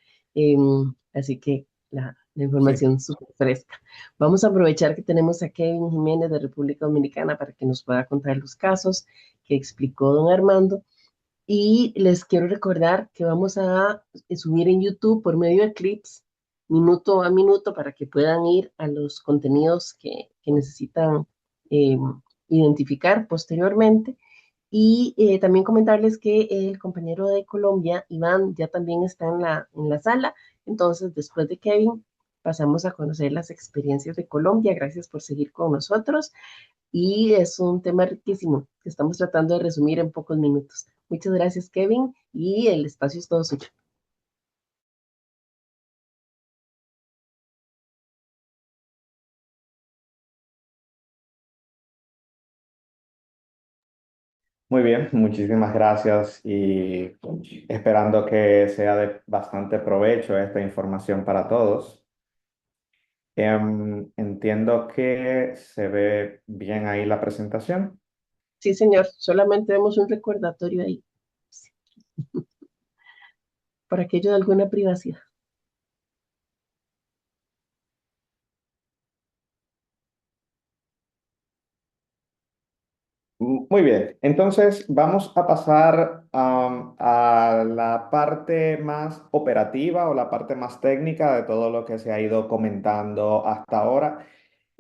Así que la Sí. información súper fresca. Vamos a aprovechar que tenemos a Kevin Jiménez de República Dominicana para que nos pueda contar los casos que explicó don Armando. Y les quiero recordar que vamos a subir en YouTube por medio de clips, minuto a minuto, para que puedan ir a los contenidos que necesitan eh, identificar posteriormente. Y también comentarles que el compañero de Colombia, Iván, ya también está en la sala. Entonces, después de Kevin, pasamos a conocer las experiencias de Colombia. Gracias por seguir con nosotros y es un tema riquísimo que estamos tratando de resumir en pocos minutos. Muchas gracias, Kevin, y el espacio es todo suyo. Muy bien, muchísimas gracias y esperando que sea de bastante provecho esta información para todos. Entiendo que se ve bien ahí la presentación. Sí, señor, solamente vemos un recordatorio ahí, por aquello de alguna privacidad. Muy bien, entonces vamos a pasar a la parte más operativa o la parte más técnica de todo lo que se ha ido comentando hasta ahora.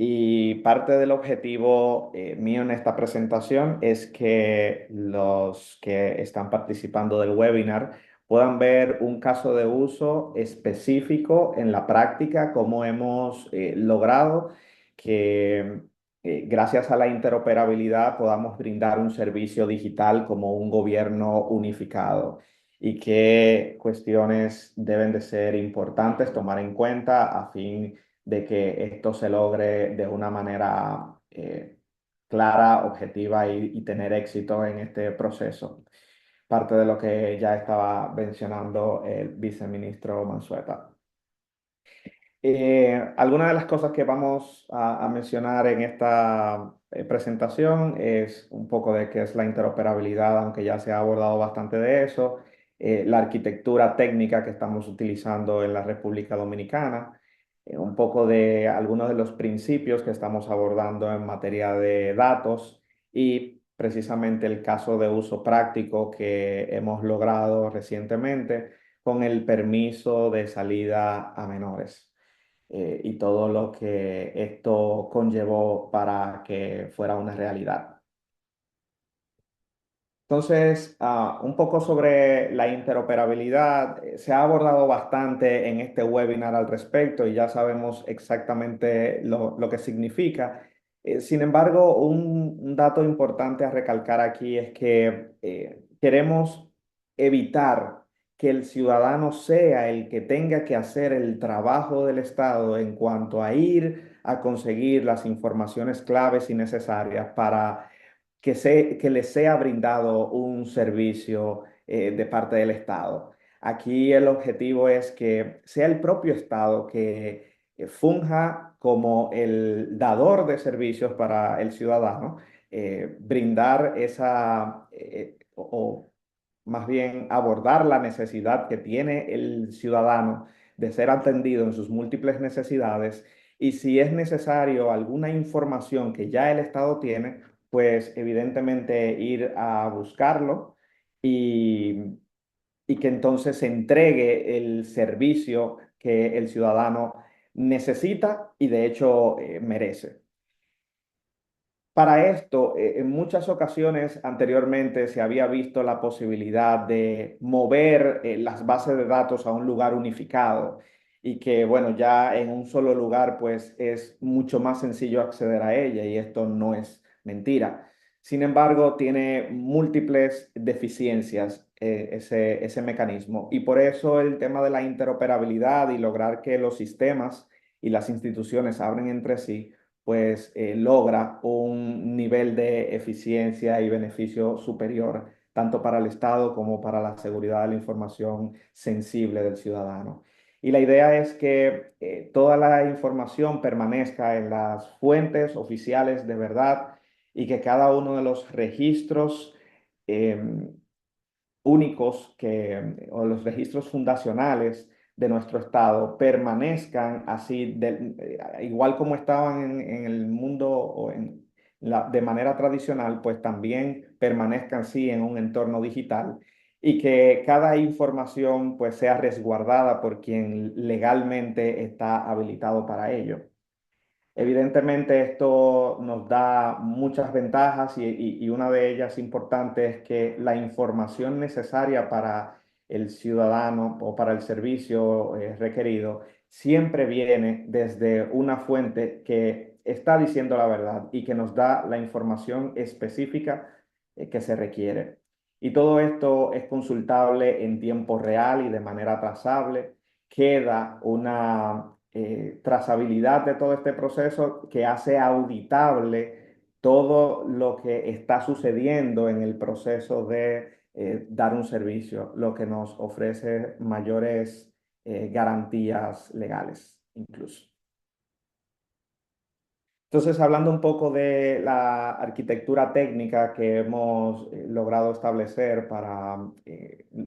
Y parte del objetivo mío en esta presentación es que los que están participando del webinar puedan ver un caso de uso específico en la práctica, cómo hemos logrado que gracias a la interoperabilidad podamos brindar un servicio digital como un gobierno unificado y qué cuestiones deben de ser importantes tomar en cuenta a fin de que esto se logre de una manera clara, objetiva y tener éxito en este proceso. Parte de lo que ya estaba mencionando el viceministro Mansueta. Algunas de las cosas que vamos a mencionar en esta presentación es un poco de qué es la interoperabilidad, aunque ya se ha abordado bastante de eso, la arquitectura técnica que estamos utilizando en la República Dominicana, un poco de algunos de los principios que estamos abordando en materia de datos y precisamente el caso de uso práctico que hemos logrado recientemente con el permiso de salida a menores y todo lo que esto conllevó para que fuera una realidad. Entonces, un poco sobre la interoperabilidad. Se ha abordado bastante en este webinar al respecto y ya sabemos exactamente lo que significa. Sin embargo, un dato importante a recalcar aquí es que queremos evitar que el ciudadano sea el que tenga que hacer el trabajo del Estado en cuanto a ir a conseguir las informaciones claves y necesarias para que le sea brindado un servicio de parte del Estado. Aquí el objetivo es que sea el propio Estado que funja como el dador de servicios para el ciudadano, brindar o más bien abordar la necesidad que tiene el ciudadano de ser atendido en sus múltiples necesidades y si es necesario alguna información que ya el Estado tiene, pues evidentemente ir a buscarlo y, y que entonces se entregue el servicio que el ciudadano necesita y de hecho merece. Para esto, en muchas ocasiones anteriormente se había visto la posibilidad de mover las bases de datos a un lugar unificado y que, bueno, ya en un solo lugar, pues es mucho más sencillo acceder a ella y esto no es mentira. Sin embargo, tiene múltiples deficiencias ese mecanismo y por eso el tema de la interoperabilidad y lograr que los sistemas y las instituciones abren entre sí pues logra un nivel de eficiencia y beneficio superior, tanto para el Estado como para la seguridad de la información sensible del ciudadano. Y la idea es que toda la información permanezca en las fuentes oficiales de verdad y que cada uno de los registros eh, únicos o los registros fundacionales de nuestro Estado permanezcan así, igual como estaban en el mundo o de manera tradicional, pues también permanezcan así en un entorno digital y que cada información pues sea resguardada por quien legalmente está habilitado para ello. Evidentemente esto nos da muchas ventajas y una de ellas importante es que la información necesaria para el ciudadano o para el servicio requerido siempre viene desde una fuente que está diciendo la verdad y que nos da la información específica que se requiere. Y todo esto es consultable en tiempo real y de manera trazable. Queda una trazabilidad de todo este proceso que hace auditable todo lo que está sucediendo en el proceso de dar un servicio, lo que nos ofrece mayores garantías legales incluso. Entonces, hablando un poco de la arquitectura técnica que hemos logrado establecer para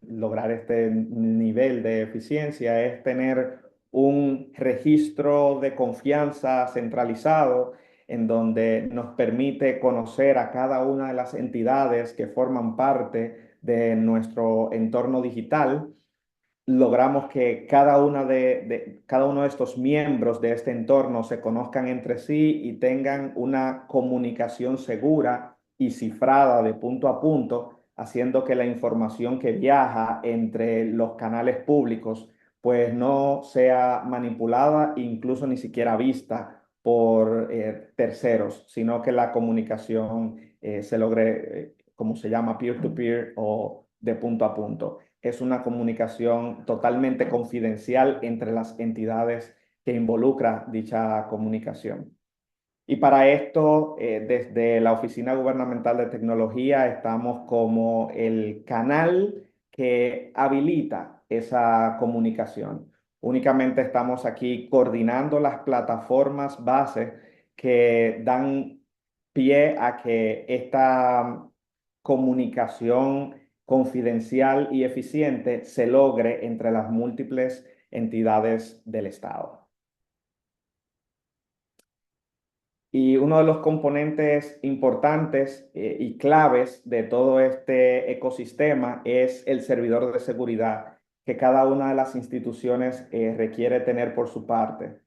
lograr este nivel de eficiencia, es tener un registro de confianza centralizado en donde nos permite conocer a cada una de las entidades que forman parte de nuestro entorno digital logramos que cada uno de estos miembros de este entorno se conozcan entre sí y tengan una comunicación segura y cifrada de punto a punto, haciendo que la información que viaja entre los canales públicos pues no sea manipulada, incluso ni siquiera vista por terceros, sino que la comunicación se logre, como se llama, peer-to-peer o de punto a punto. Es una comunicación totalmente confidencial entre las entidades que involucra dicha comunicación. Y para esto, desde la Oficina Gubernamental de Tecnología, estamos como el canal que habilita esa comunicación. Únicamente estamos aquí coordinando las plataformas base que dan pie a que esta comunicación confidencial y eficiente se logre entre las múltiples entidades del Estado. Y uno de los componentes importantes y claves de todo este ecosistema es el servidor de seguridad que cada una de las instituciones requiere tener por su parte.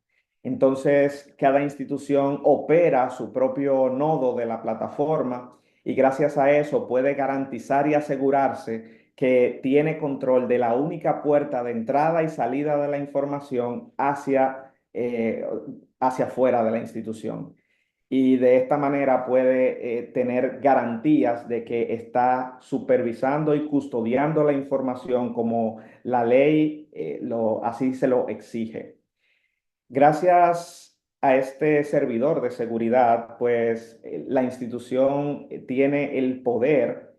Entonces, cada institución opera su propio nodo de la plataforma y gracias a eso puede garantizar y asegurarse que tiene control de la única puerta de entrada y salida de la información hacia afuera de la institución y de esta manera puede tener garantías de que está supervisando y custodiando la información como la ley así se lo exige. Gracias a este servidor de seguridad, pues la institución tiene el poder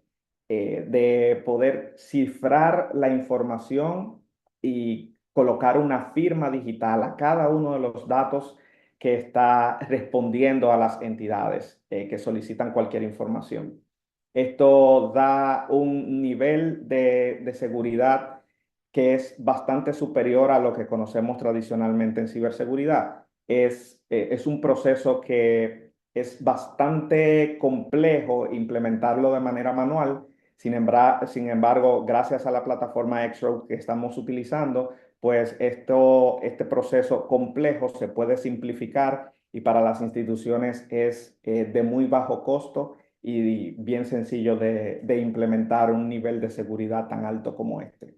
de poder cifrar la información y colocar una firma digital a cada uno de los datos que está respondiendo a las entidades que solicitan cualquier información. Esto da un nivel de seguridad que es bastante superior a lo que conocemos tradicionalmente en ciberseguridad. Es un proceso que es bastante complejo implementarlo de manera manual. Sin embargo, gracias a la plataforma X-Road que estamos utilizando, pues este proceso complejo se puede simplificar y para las instituciones es de muy bajo costo y bien sencillo de implementar un nivel de seguridad tan alto como este.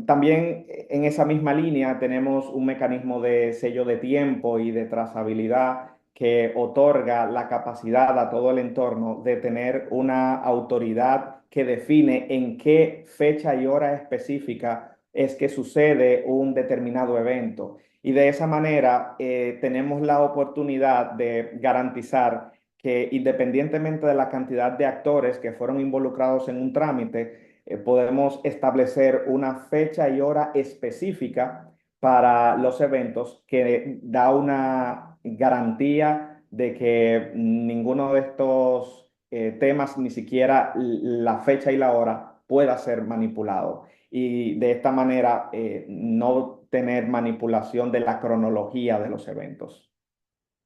También en esa misma línea tenemos un mecanismo de sello de tiempo y de trazabilidad que otorga la capacidad a todo el entorno de tener una autoridad que define en qué fecha y hora específica es que sucede un determinado evento. Y de esa manera tenemos la oportunidad de garantizar que independientemente de la cantidad de actores que fueron involucrados en un trámite, podemos establecer una fecha y hora específica para los eventos que da una garantía de que ninguno de estos temas, ni siquiera la fecha y la hora, pueda ser manipulado. Y de esta manera no tener manipulación de la cronología de los eventos.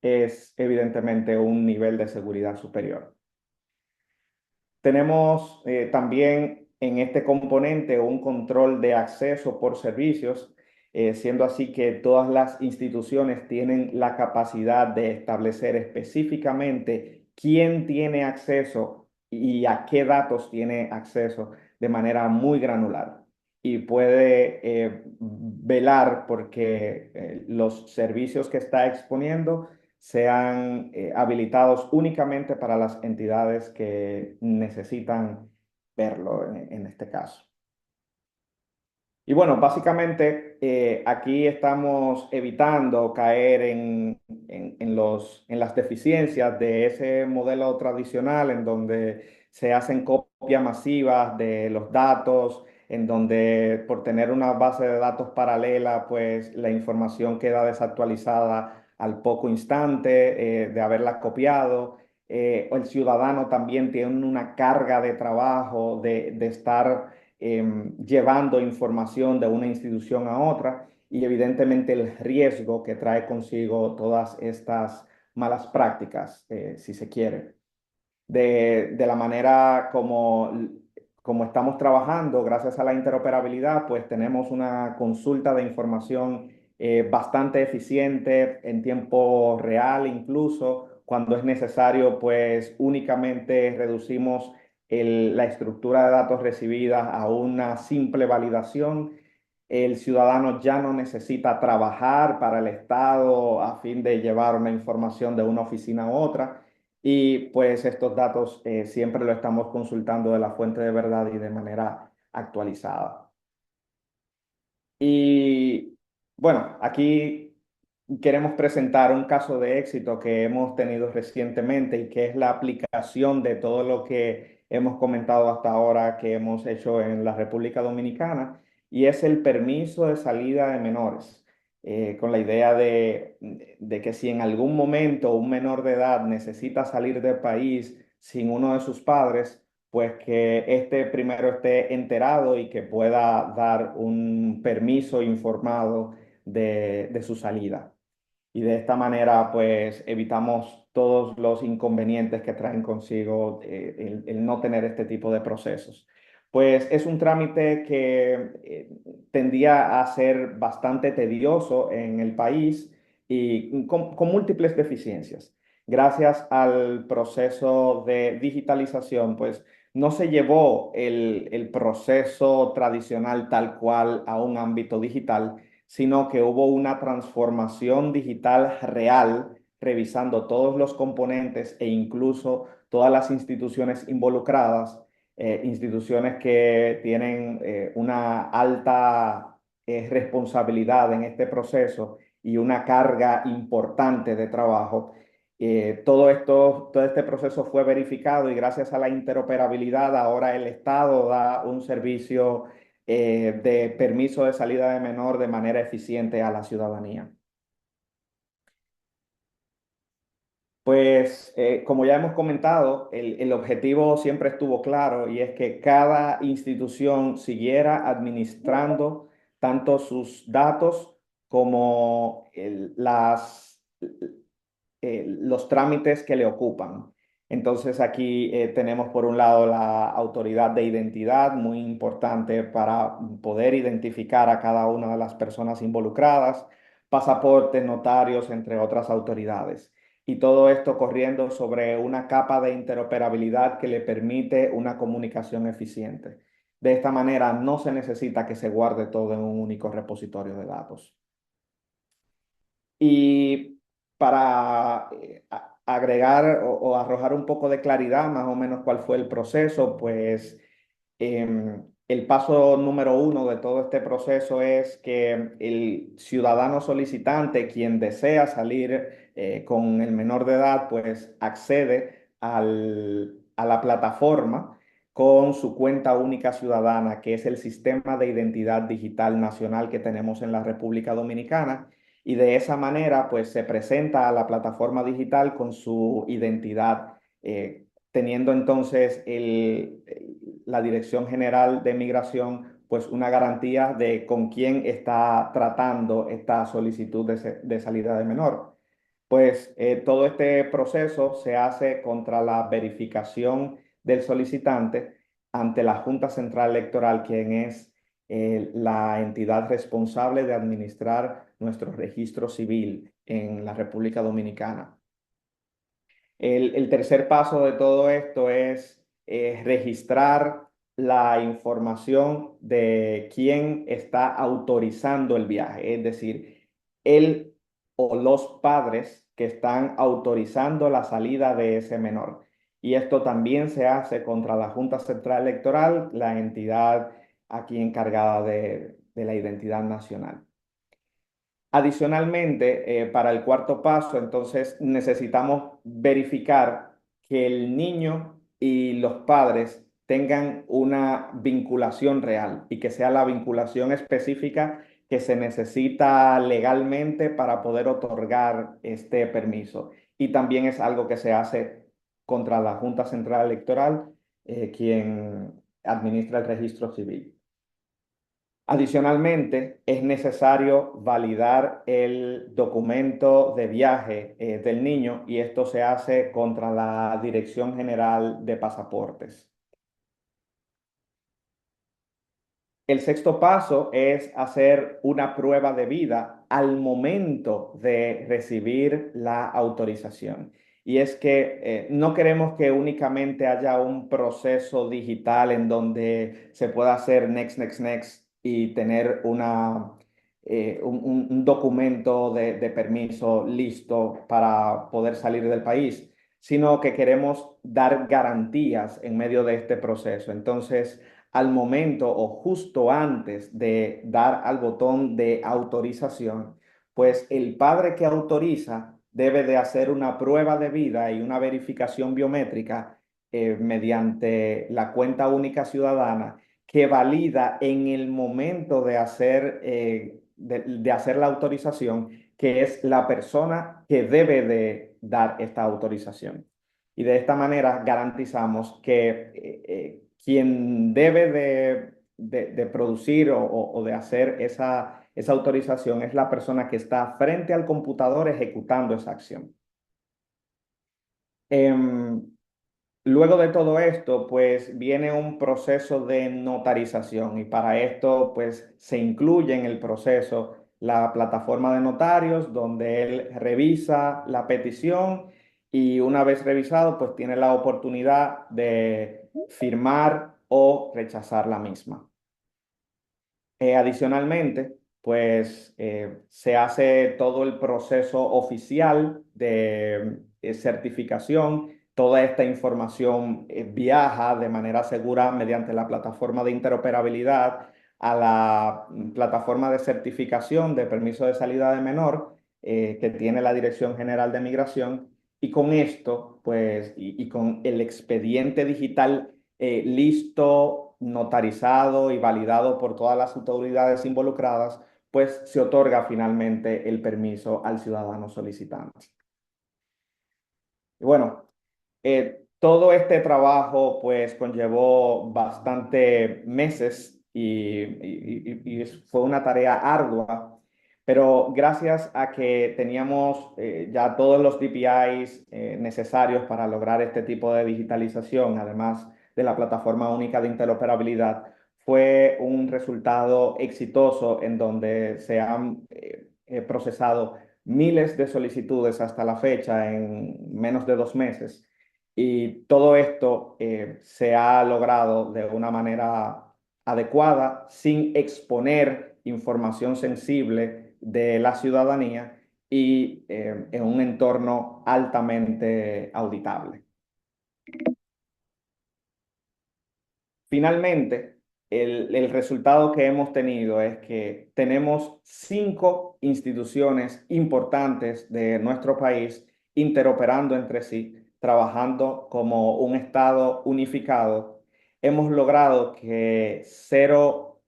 Es evidentemente un nivel de seguridad superior. Tenemos también en este componente un control de acceso por servicios, siendo así que todas las instituciones tienen la capacidad de establecer específicamente quién tiene acceso y a qué datos tiene acceso de manera muy granular. Y puede velar porque los servicios que está exponiendo sean habilitados únicamente para las entidades que necesitan verlo en este caso. Y bueno, básicamente aquí estamos evitando caer en las deficiencias de ese modelo tradicional en donde se hacen copias masivas de los datos, en donde por tener una base de datos paralela, pues la información queda desactualizada al poco instante de haberla copiado. El ciudadano también tiene una carga de trabajo de estar llevando información de una institución a otra y evidentemente el riesgo que trae consigo todas estas malas prácticas, si se quiere. De la manera como estamos trabajando, gracias a la interoperabilidad, pues tenemos una consulta de información bastante eficiente en tiempo real, incluso cuando es necesario, pues únicamente reducimos la estructura de datos recibida a una simple validación. El ciudadano ya no necesita trabajar para el Estado a fin de llevar una información de una oficina a otra. Y pues estos datos siempre lo estamos consultando de la fuente de verdad y de manera actualizada. Y bueno, aquí queremos presentar un caso de éxito que hemos tenido recientemente y que es la aplicación de todo lo que hemos comentado hasta ahora que hemos hecho en la República Dominicana, y es el permiso de salida de menores, con la idea de que si en algún momento un menor de edad necesita salir del país sin uno de sus padres, pues que este primero esté enterado y que pueda dar un permiso informado de su salida. Y de esta manera, pues evitamos todos los inconvenientes que traen consigo el no tener este tipo de procesos. Pues es un trámite que tendía a ser bastante tedioso en el país y con múltiples deficiencias. Gracias al proceso de digitalización, pues no se llevó el proceso tradicional tal cual a un ámbito digital, sino que hubo una transformación digital real, revisando todos los componentes e incluso todas las instituciones involucradas, instituciones que tienen una alta responsabilidad en este proceso y una carga importante de trabajo. Todo este proceso fue verificado y gracias a la interoperabilidad ahora el Estado da un servicio de permiso de salida de menor de manera eficiente a la ciudadanía. Pues como ya hemos comentado, el objetivo siempre estuvo claro y es que cada institución siguiera administrando tanto sus datos como los trámites que le ocupan. Entonces aquí tenemos por un lado la autoridad de identidad, muy importante para poder identificar a cada una de las personas involucradas, pasaportes, notarios, entre otras autoridades. Y todo esto corriendo sobre una capa de interoperabilidad que le permite una comunicación eficiente. De esta manera no se necesita que se guarde todo en un único repositorio de datos. Y para agregar o arrojar un poco de claridad más o menos cuál fue el proceso, pues el paso número 1 de todo este proceso es que el ciudadano solicitante, quien desea salir con el menor de edad, pues accede a la plataforma con su cuenta única ciudadana, que es el sistema de identidad digital nacional que tenemos en la República Dominicana. Y de esa manera, pues se presenta a la plataforma digital con su identidad, teniendo entonces la Dirección General de Migración, pues una garantía de con quién está tratando esta solicitud de salida de menor. Pues todo este proceso se hace contra la verificación del solicitante ante la Junta Central Electoral, quien es la entidad responsable de administrar nuestro registro civil en la República Dominicana. El tercer paso de todo esto es registrar la información de quién está autorizando el viaje, es decir, él o los padres que están autorizando la salida de ese menor. Y esto también se hace contra la Junta Central Electoral, la entidad aquí encargada de la identidad nacional. Adicionalmente, para el cuarto paso, entonces necesitamos verificar que el niño y los padres tengan una vinculación real y que sea la vinculación específica que se necesita legalmente para poder otorgar este permiso. Y también es algo que se hace contra la Junta Central Electoral, quien administra el registro civil. Adicionalmente, es necesario validar el documento de viaje del niño y esto se hace contra la Dirección General de Pasaportes. El sexto paso es hacer una prueba de vida al momento de recibir la autorización. Y es que no queremos que únicamente haya un proceso digital en donde se pueda hacer next, next, next y tener un documento de permiso listo para poder salir del país, sino que queremos dar garantías en medio de este proceso. Entonces, al momento o justo antes de dar al botón de autorización, pues el padre que autoriza debe de hacer una prueba de vida y una verificación biométrica mediante la cuenta única ciudadana que valida en el momento de hacer la autorización, que es la persona que debe de dar esta autorización. Y de esta manera garantizamos que quien debe de producir o de hacer esa autorización es la persona que está frente al computador ejecutando esa acción. Luego de todo esto, pues viene un proceso de notarización y para esto, pues se incluye en el proceso la plataforma de notarios donde él revisa la petición y una vez revisado, pues tiene la oportunidad de firmar o rechazar la misma. Adicionalmente, pues se hace todo el proceso oficial de certificación. Toda esta información viaja de manera segura mediante la plataforma de interoperabilidad a la plataforma de certificación de permiso de salida de menor que tiene la Dirección General de Migración. Y con esto, pues, y con el expediente digital listo, notarizado y validado por todas las autoridades involucradas, pues se otorga finalmente el permiso al ciudadano solicitante. Y bueno, todo este trabajo pues conllevó bastante meses y fue una tarea ardua, pero gracias a que teníamos ya todos los DPIs necesarios para lograr este tipo de digitalización, además de la plataforma única de interoperabilidad, fue un resultado exitoso en donde se han procesado miles de solicitudes hasta la fecha en menos de 2 meses. Y todo esto se ha logrado de una manera adecuada, sin exponer información sensible de la ciudadanía y en un entorno altamente auditable. Finalmente, el resultado que hemos tenido es que tenemos 5 instituciones importantes de nuestro país interoperando entre sí, trabajando como un Estado unificado. Hemos logrado que cero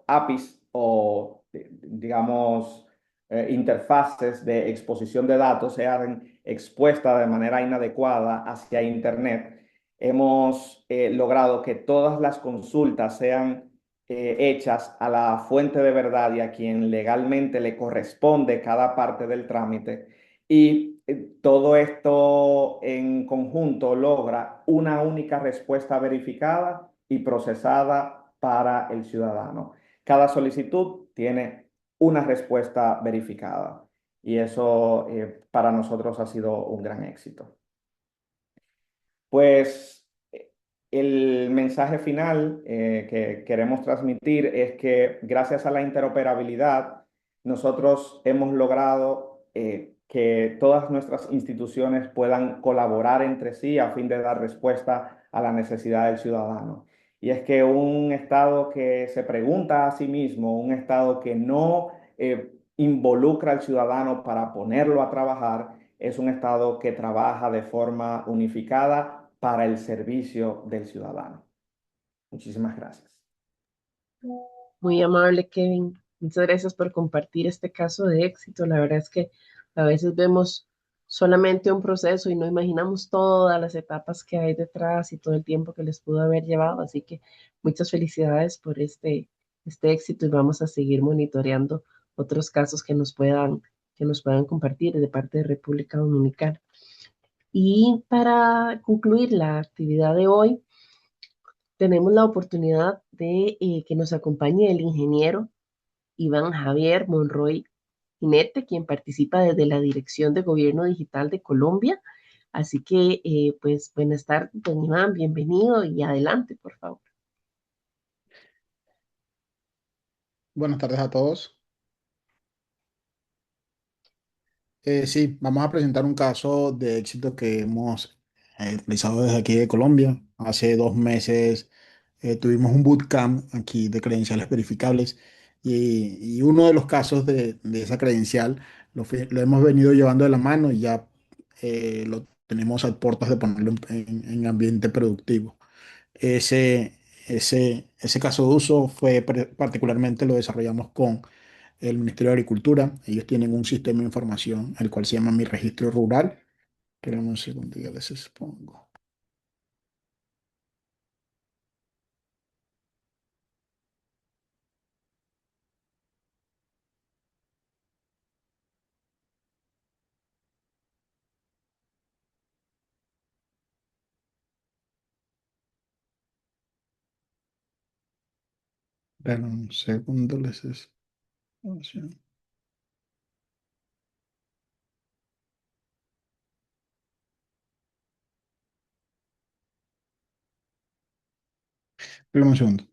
APIs o, digamos, interfaces de exposición de datos sean expuestas de manera inadecuada hacia Internet. Hemos logrado que todas las consultas sean hechas a la fuente de verdad y a quien legalmente le corresponde cada parte del trámite. Y todo esto en conjunto logra una única respuesta verificada y procesada para el ciudadano. Cada solicitud tiene una respuesta verificada y eso para nosotros ha sido un gran éxito. Pues el mensaje final que queremos transmitir es que gracias a la interoperabilidad nosotros hemos logrado que todas nuestras instituciones puedan colaborar entre sí a fin de dar respuesta a la necesidad del ciudadano. Y es que un Estado que se pregunta a sí mismo, un Estado que no involucra al ciudadano para ponerlo a trabajar, es un Estado que trabaja de forma unificada para el servicio del ciudadano. Muchísimas gracias. Muy amable, Kevin. Muchas gracias por compartir este caso de éxito. La verdad es que a veces vemos solamente un proceso y no imaginamos todas las etapas que hay detrás y todo el tiempo que les pudo haber llevado. Así que muchas felicidades por este éxito y vamos a seguir monitoreando otros casos que nos puedan compartir de parte de República Dominicana. Y para concluir la actividad de hoy, tenemos la oportunidad de que nos acompañe el ingeniero Iván Javier Monroy Jinete, quien participa desde la Dirección de Gobierno Digital de Colombia. Así que, pues, buenas tardes, don Iván, bienvenido y adelante, por favor. Buenas tardes a todos. Sí, vamos a presentar un caso de éxito que hemos realizado desde aquí de Colombia. Hace 2 meses tuvimos un bootcamp aquí de credenciales verificables y uno de los casos de esa credencial lo hemos venido llevando de la mano y ya lo tenemos a puertas de ponerlo en ambiente productivo. Ese caso de uso fue particularmente lo desarrollamos con el Ministerio de Agricultura. Ellos tienen un sistema de información, el cual se llama Mi Registro Rural. Esperen un segundo, ya les expongo. Esperen un segundo, les expongo. Esperen un segundo.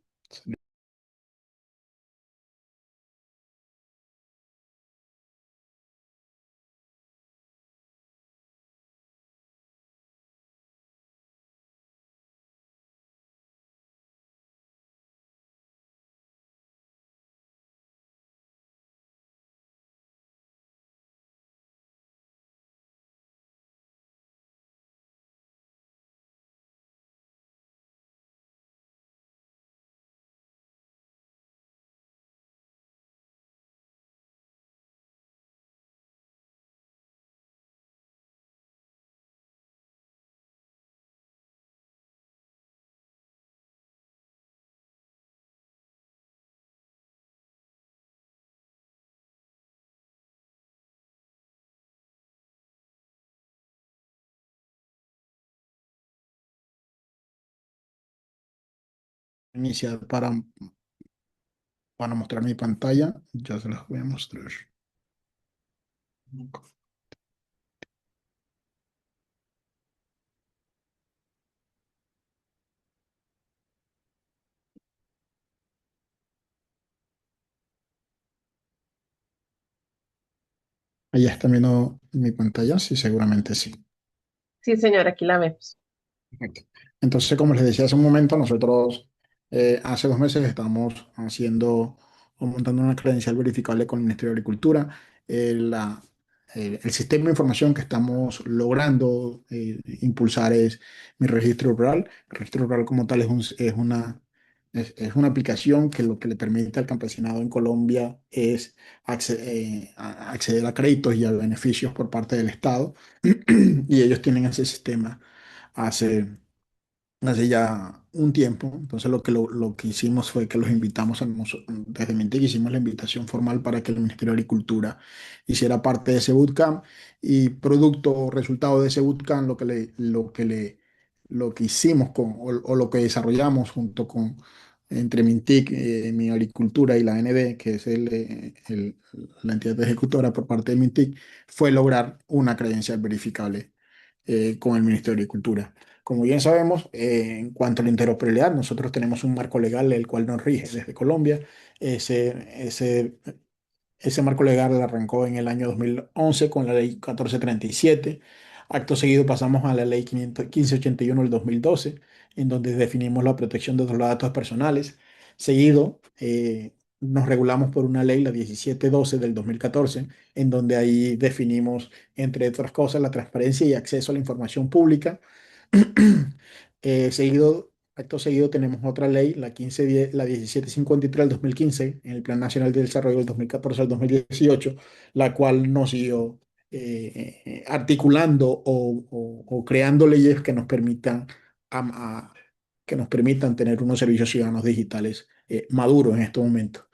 Iniciar para mostrar mi pantalla. Ya se las voy a mostrar. Ahí está viendo mi pantalla, sí, seguramente sí. Sí, señor, aquí la vemos. Perfecto. Entonces, como les decía hace un momento, nosotros hace 2 meses estamos haciendo o montando una credencial verificable con el Ministerio de Agricultura. El sistema de información que estamos logrando impulsar es Mi Registro Rural. El Registro Rural como tal es una aplicación que lo que le permite al campesinado en Colombia es acceder a créditos y a beneficios por parte del Estado. Y ellos tienen ese sistema hace hace ya un tiempo. Entonces lo que hicimos fue que los invitamos desde Mintic hicimos la invitación formal para que el Ministerio de Agricultura hiciera parte de ese bootcamp y producto o resultado de ese bootcamp lo que hicimos o lo que desarrollamos junto con entre Mintic, Mi Agricultura y la AND, que es la entidad ejecutora por parte de Mintic, fue lograr una credencial verificable con el Ministerio de Agricultura. Como bien sabemos, en cuanto a la interoperabilidad, nosotros tenemos un marco legal el cual nos rige desde Colombia. Ese marco legal arrancó en el año 2011 con la ley 1437. Acto seguido pasamos a la ley 1581 del 2012, en donde definimos la protección de los datos personales. Seguido, nos regulamos por una ley, la 1712 del 2014, en donde ahí definimos, entre otras cosas, la transparencia y acceso a la información pública. Acto seguido tenemos otra ley, la 1510, la 1753 del 2015, en el Plan Nacional de Desarrollo del 2014 al 2018, la cual nos siguió articulando o creando leyes que nos permitan, am- que nos permitan tener unos servicios ciudadanos digitales maduros en este momento.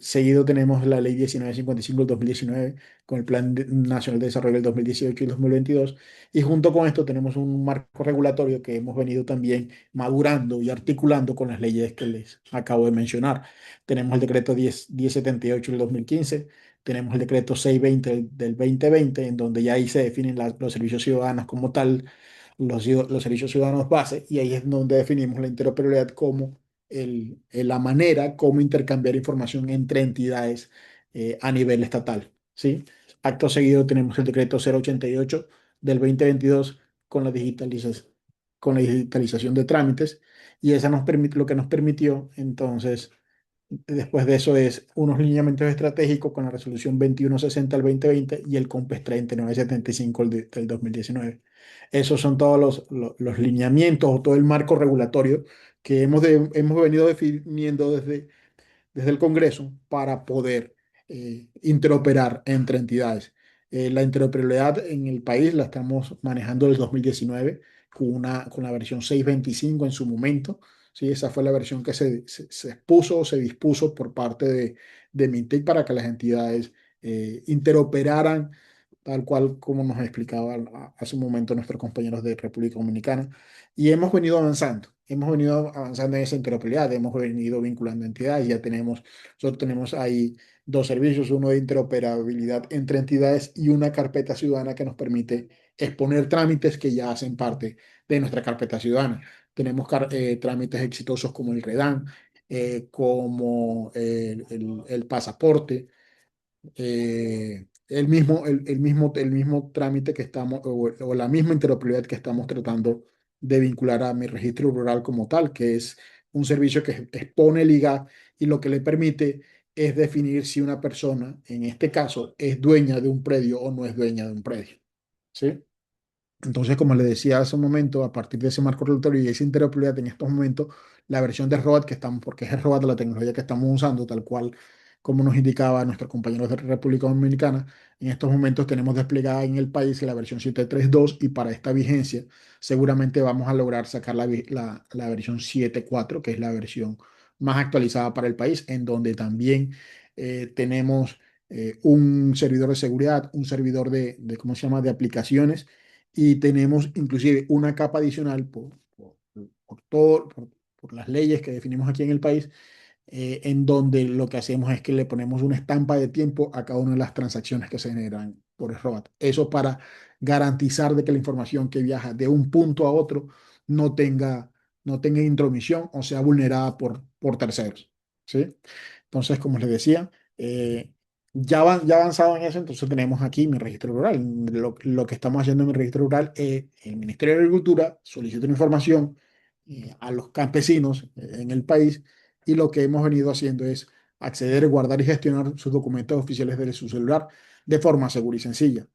Seguido tenemos la Ley 1955 del 2019 con el Nacional de Desarrollo del 2018 y 2022. Y junto con esto tenemos un marco regulatorio que hemos venido también madurando y articulando con las leyes que les acabo de mencionar. Tenemos el decreto 1078 del 2015, tenemos el decreto 620 del 2020, en donde ya ahí se definen los servicios ciudadanos como tal, los servicios ciudadanos base, y ahí es donde definimos la interoperabilidad como la manera como intercambiar información entre entidades a nivel estatal, ¿sí? Acto seguido tenemos el decreto 088 del 2022 con con la digitalización de trámites, y esa lo que nos permitió entonces, después de eso, es unos lineamientos estratégicos con la resolución 2160 del 2020 y el COMPES 3975 del 2019. Esos son todos los lineamientos o todo el marco regulatorio que hemos venido definiendo desde el Congreso para poder interoperar entre entidades. La interoperabilidad en el país la estamos manejando desde 2019 con la versión 625 en su momento. Sí, esa fue la versión que se expuso o se dispuso por parte de Mintic para que las entidades interoperaran tal cual como nos explicaba hace un momento nuestros compañeros de República Dominicana. Y hemos venido avanzando en esa interoperabilidad, hemos venido vinculando entidades, nosotros tenemos ahí dos servicios, uno de interoperabilidad entre entidades y una carpeta ciudadana que nos permite exponer trámites que ya hacen parte de nuestra carpeta ciudadana. Tenemos trámites exitosos como el REDAN, como el pasaporte, el mismo trámite que estamos, o la misma interoperabilidad que estamos tratando de vincular a mi registro rural como tal, que es un servicio que expone el IGA y lo que le permite es definir si una persona, en este caso, es dueña de un predio o no es dueña de un predio. ¿Sí? Entonces, como le decía hace un momento, a partir de ese marco regulatorio y esa interoperabilidad en estos momentos, la versión de ROAD que estamos, porque es el ROAD la tecnología que estamos usando, tal cual como nos indicaba nuestros compañeros de República Dominicana, en estos momentos tenemos desplegada en el país la versión 7.3.2 y para esta vigencia seguramente vamos a lograr sacar la versión 7.4, que es la versión más actualizada para el país, en donde también tenemos un servidor de seguridad, un servidor ¿cómo se llama?, de aplicaciones, y tenemos inclusive una capa adicional por las leyes que definimos aquí en el país, en donde lo que hacemos es que le ponemos una estampa de tiempo a cada una de las transacciones que se generan por el ROAT. Eso para garantizar de que la información que viaja de un punto a otro no tenga, no tenga intromisión o sea vulnerada por terceros. ¿Sí? Entonces, como les decía, ya avanzado en eso, entonces tenemos aquí mi registro rural. Lo que estamos haciendo en mi registro rural, el Ministerio de Agricultura solicita una información a los campesinos en el país, y lo que hemos venido haciendo es acceder, guardar y gestionar sus documentos oficiales desde su celular de forma segura y sencilla.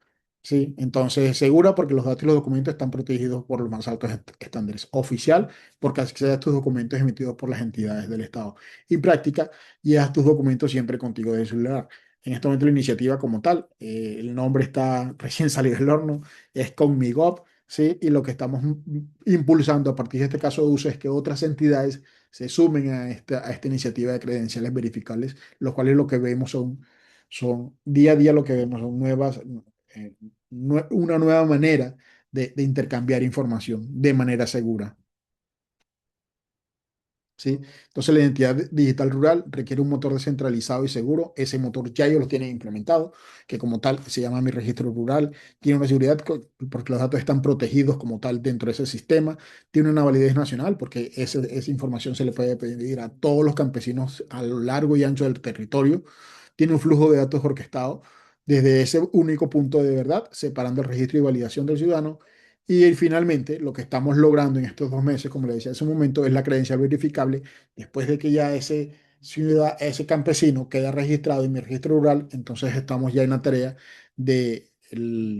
¿Sí? Entonces, segura porque los datos y los documentos están protegidos por los más altos estándares. Oficial porque accede a tus documentos emitidos por las entidades del Estado. Y práctica, llevas tus documentos siempre contigo desde el celular. En este momento la iniciativa como tal, el nombre está recién salido del horno, es Conmigov, ¿sí? Y lo que estamos impulsando a partir de este caso de uso es que otras entidades se sumen a esta iniciativa de credenciales verificables, los cuales lo que vemos son día a día lo que vemos son eh, una nueva manera de intercambiar información de manera segura. ¿Sí? Entonces la identidad digital rural requiere un motor descentralizado y seguro. Ese motor ya ellos lo tienen implementado, que como tal se llama Mi Registro Rural. Tiene una seguridad porque los datos están protegidos como tal dentro de ese sistema. Tiene una validez nacional porque esa información se le puede pedir a todos los campesinos a lo largo y ancho del territorio. Tiene un flujo de datos orquestado desde ese único punto de verdad, separando el registro y validación del ciudadano. Y finalmente, lo que estamos logrando en estos 2 meses, como le decía hace un momento, es la credencial verificable. Después de que ya ese campesino queda registrado en mi registro rural, entonces estamos ya en la tarea del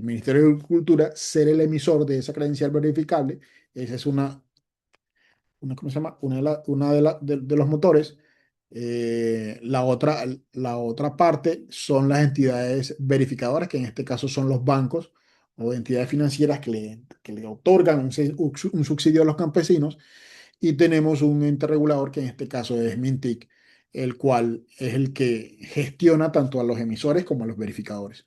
Ministerio de Agricultura ser el emisor de esa credencial verificable. Esa es ¿cómo se llama? Una de los motores. La otra parte son las entidades verificadoras, que en este caso son los bancos o entidades financieras que le otorgan un subsidio a los campesinos, y tenemos un ente regulador que en este caso es Mintic, el cual es el que gestiona tanto a los emisores como a los verificadores.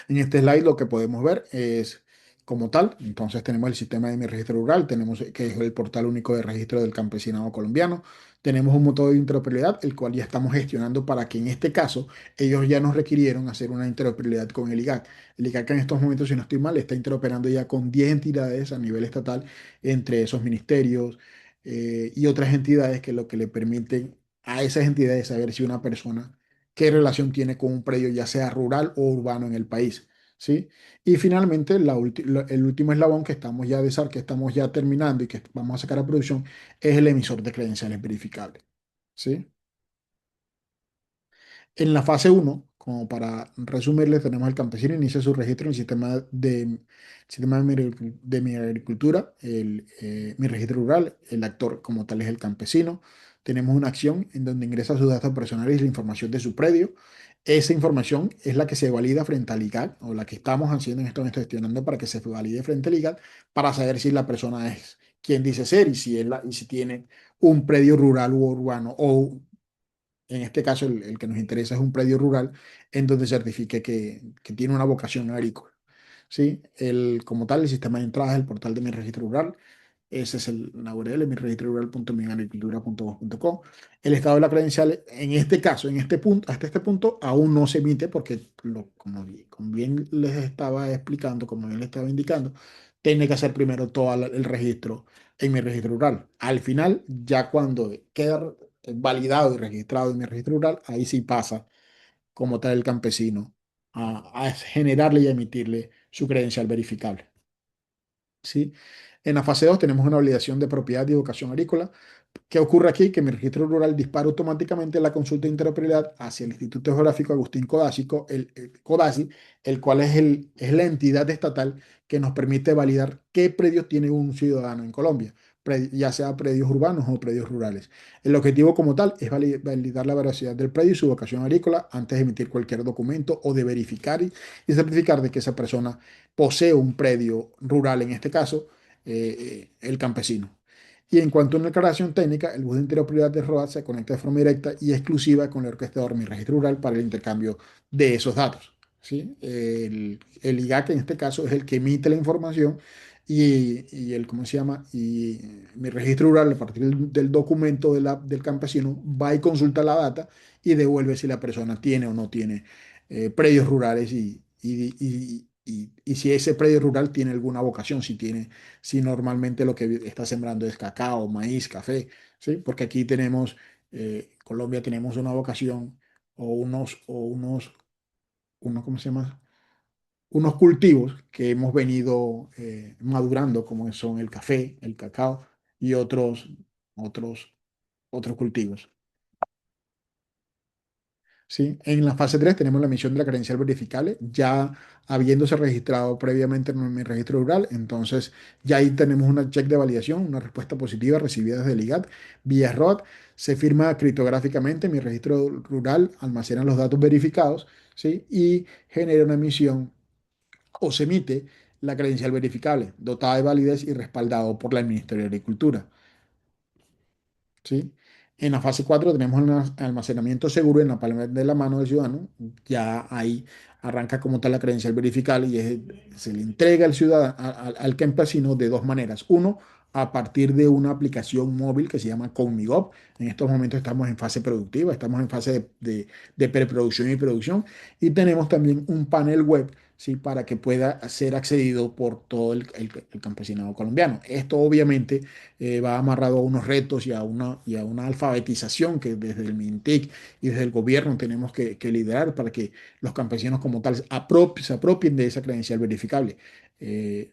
En este slide lo que podemos ver es como tal, entonces tenemos el sistema de mi registro rural, tenemos que es el portal único de registro del campesinado colombiano, tenemos un motor de interoperabilidad, el cual ya estamos gestionando para que en este caso ellos ya nos requirieron hacer una interoperabilidad con el IGAC. El IGAC en estos momentos, si no estoy mal, está interoperando ya con 10 entidades a nivel estatal, entre esos ministerios y otras entidades que lo que le permiten a esas entidades saber si una persona qué relación tiene con un predio, ya sea rural o urbano en el país, ¿sí? Y finalmente, el último eslabón que estamos ya que estamos ya terminando y que vamos a sacar a producción es el emisor de credenciales verificables, ¿sí? En la fase uno, como para resumirle, tenemos el campesino inicia su registro en el sistema de mi agricultura, mi registro rural, el actor como tal es el campesino. Tenemos una acción en donde ingresa sus datos personales y la información de su predio. Esa información es la que se valida frente al IGAC o la que estamos haciendo en este momento gestionando para que se valide frente al IGAC para saber si la persona es quien dice ser y y si tiene un predio rural u urbano o en este caso el que nos interesa es un predio rural en donde certifique que tiene una vocación agrícola. ¿Sí? Como tal, el sistema de entradas, el portal de mi registro rural, ese es la URL, mirregistrorural.minagricultura.gov.co. El estado de la credencial, en este caso, en este punto, hasta este punto, aún no se emite porque, como bien les estaba explicando, como bien les estaba indicando, tiene que hacer primero todo el registro en mi registro rural. Al final, ya cuando queda validado y registrado en mi registro rural, ahí sí pasa como tal el campesino a generarle y a emitirle su credencial verificable. ¿Sí? En la fase 2 tenemos una validación de propiedad y vocación agrícola. ¿Qué ocurre aquí? Que mi registro rural dispara automáticamente la consulta de interoperabilidad hacia el Instituto Geográfico Agustín Codásico, el CODASI, el cual es la entidad estatal que nos permite validar qué predios tiene un ciudadano en Colombia, ya sea predios urbanos o predios rurales. El objetivo como tal es validar la veracidad del predio y su vocación agrícola antes de emitir cualquier documento o de verificar y certificar de que esa persona posee un predio rural, en este caso, el campesino. Y en cuanto a una declaración técnica, el bus de interoperabilidad de ROAD se conecta de forma directa y exclusiva con el orquestador Mi Registro Rural para el intercambio de esos datos. ¿Sí? El IGAC en este caso es el que emite la información y el, ¿cómo se llama? Y Mi Registro Rural, a partir del documento del campesino, va y consulta la data y devuelve si la persona tiene o no tiene predios rurales y si ese predio rural tiene alguna vocación, si normalmente lo que está sembrando es cacao, maíz, café, ¿sí? Porque aquí tenemos, Colombia tenemos una vocación o ¿cómo se llama? Unos cultivos que hemos venido madurando, como son el café, el cacao y otros, otros cultivos. ¿Sí? En la fase 3 tenemos la emisión de la credencial verificable, ya habiéndose registrado previamente en mi registro rural, entonces ya ahí tenemos una check de validación, una respuesta positiva recibida desde el IGAT vía ROT, se firma criptográficamente, mi registro rural almacena los datos verificados, ¿sí? Y genera una emisión o se emite la credencial verificable, dotada de validez y respaldado por el Ministerio de Agricultura. ¿Sí? En la fase 4 tenemos el almacenamiento seguro en la palma de la mano del ciudadano. Ya ahí arranca como tal la credencial verificable y se le entrega al ciudadano, al campesino de dos maneras. Uno, a partir de una aplicación móvil que se llama Conmigov. En estos momentos estamos en fase productiva, estamos en fase de preproducción y producción. Y tenemos también un panel web, ¿sí? Para que pueda ser accedido por todo el campesinado colombiano. Esto obviamente va amarrado a unos retos y a una alfabetización que desde el MINTIC y desde el gobierno tenemos que liderar para que los campesinos como tal se apropien de esa credencial verificable. Es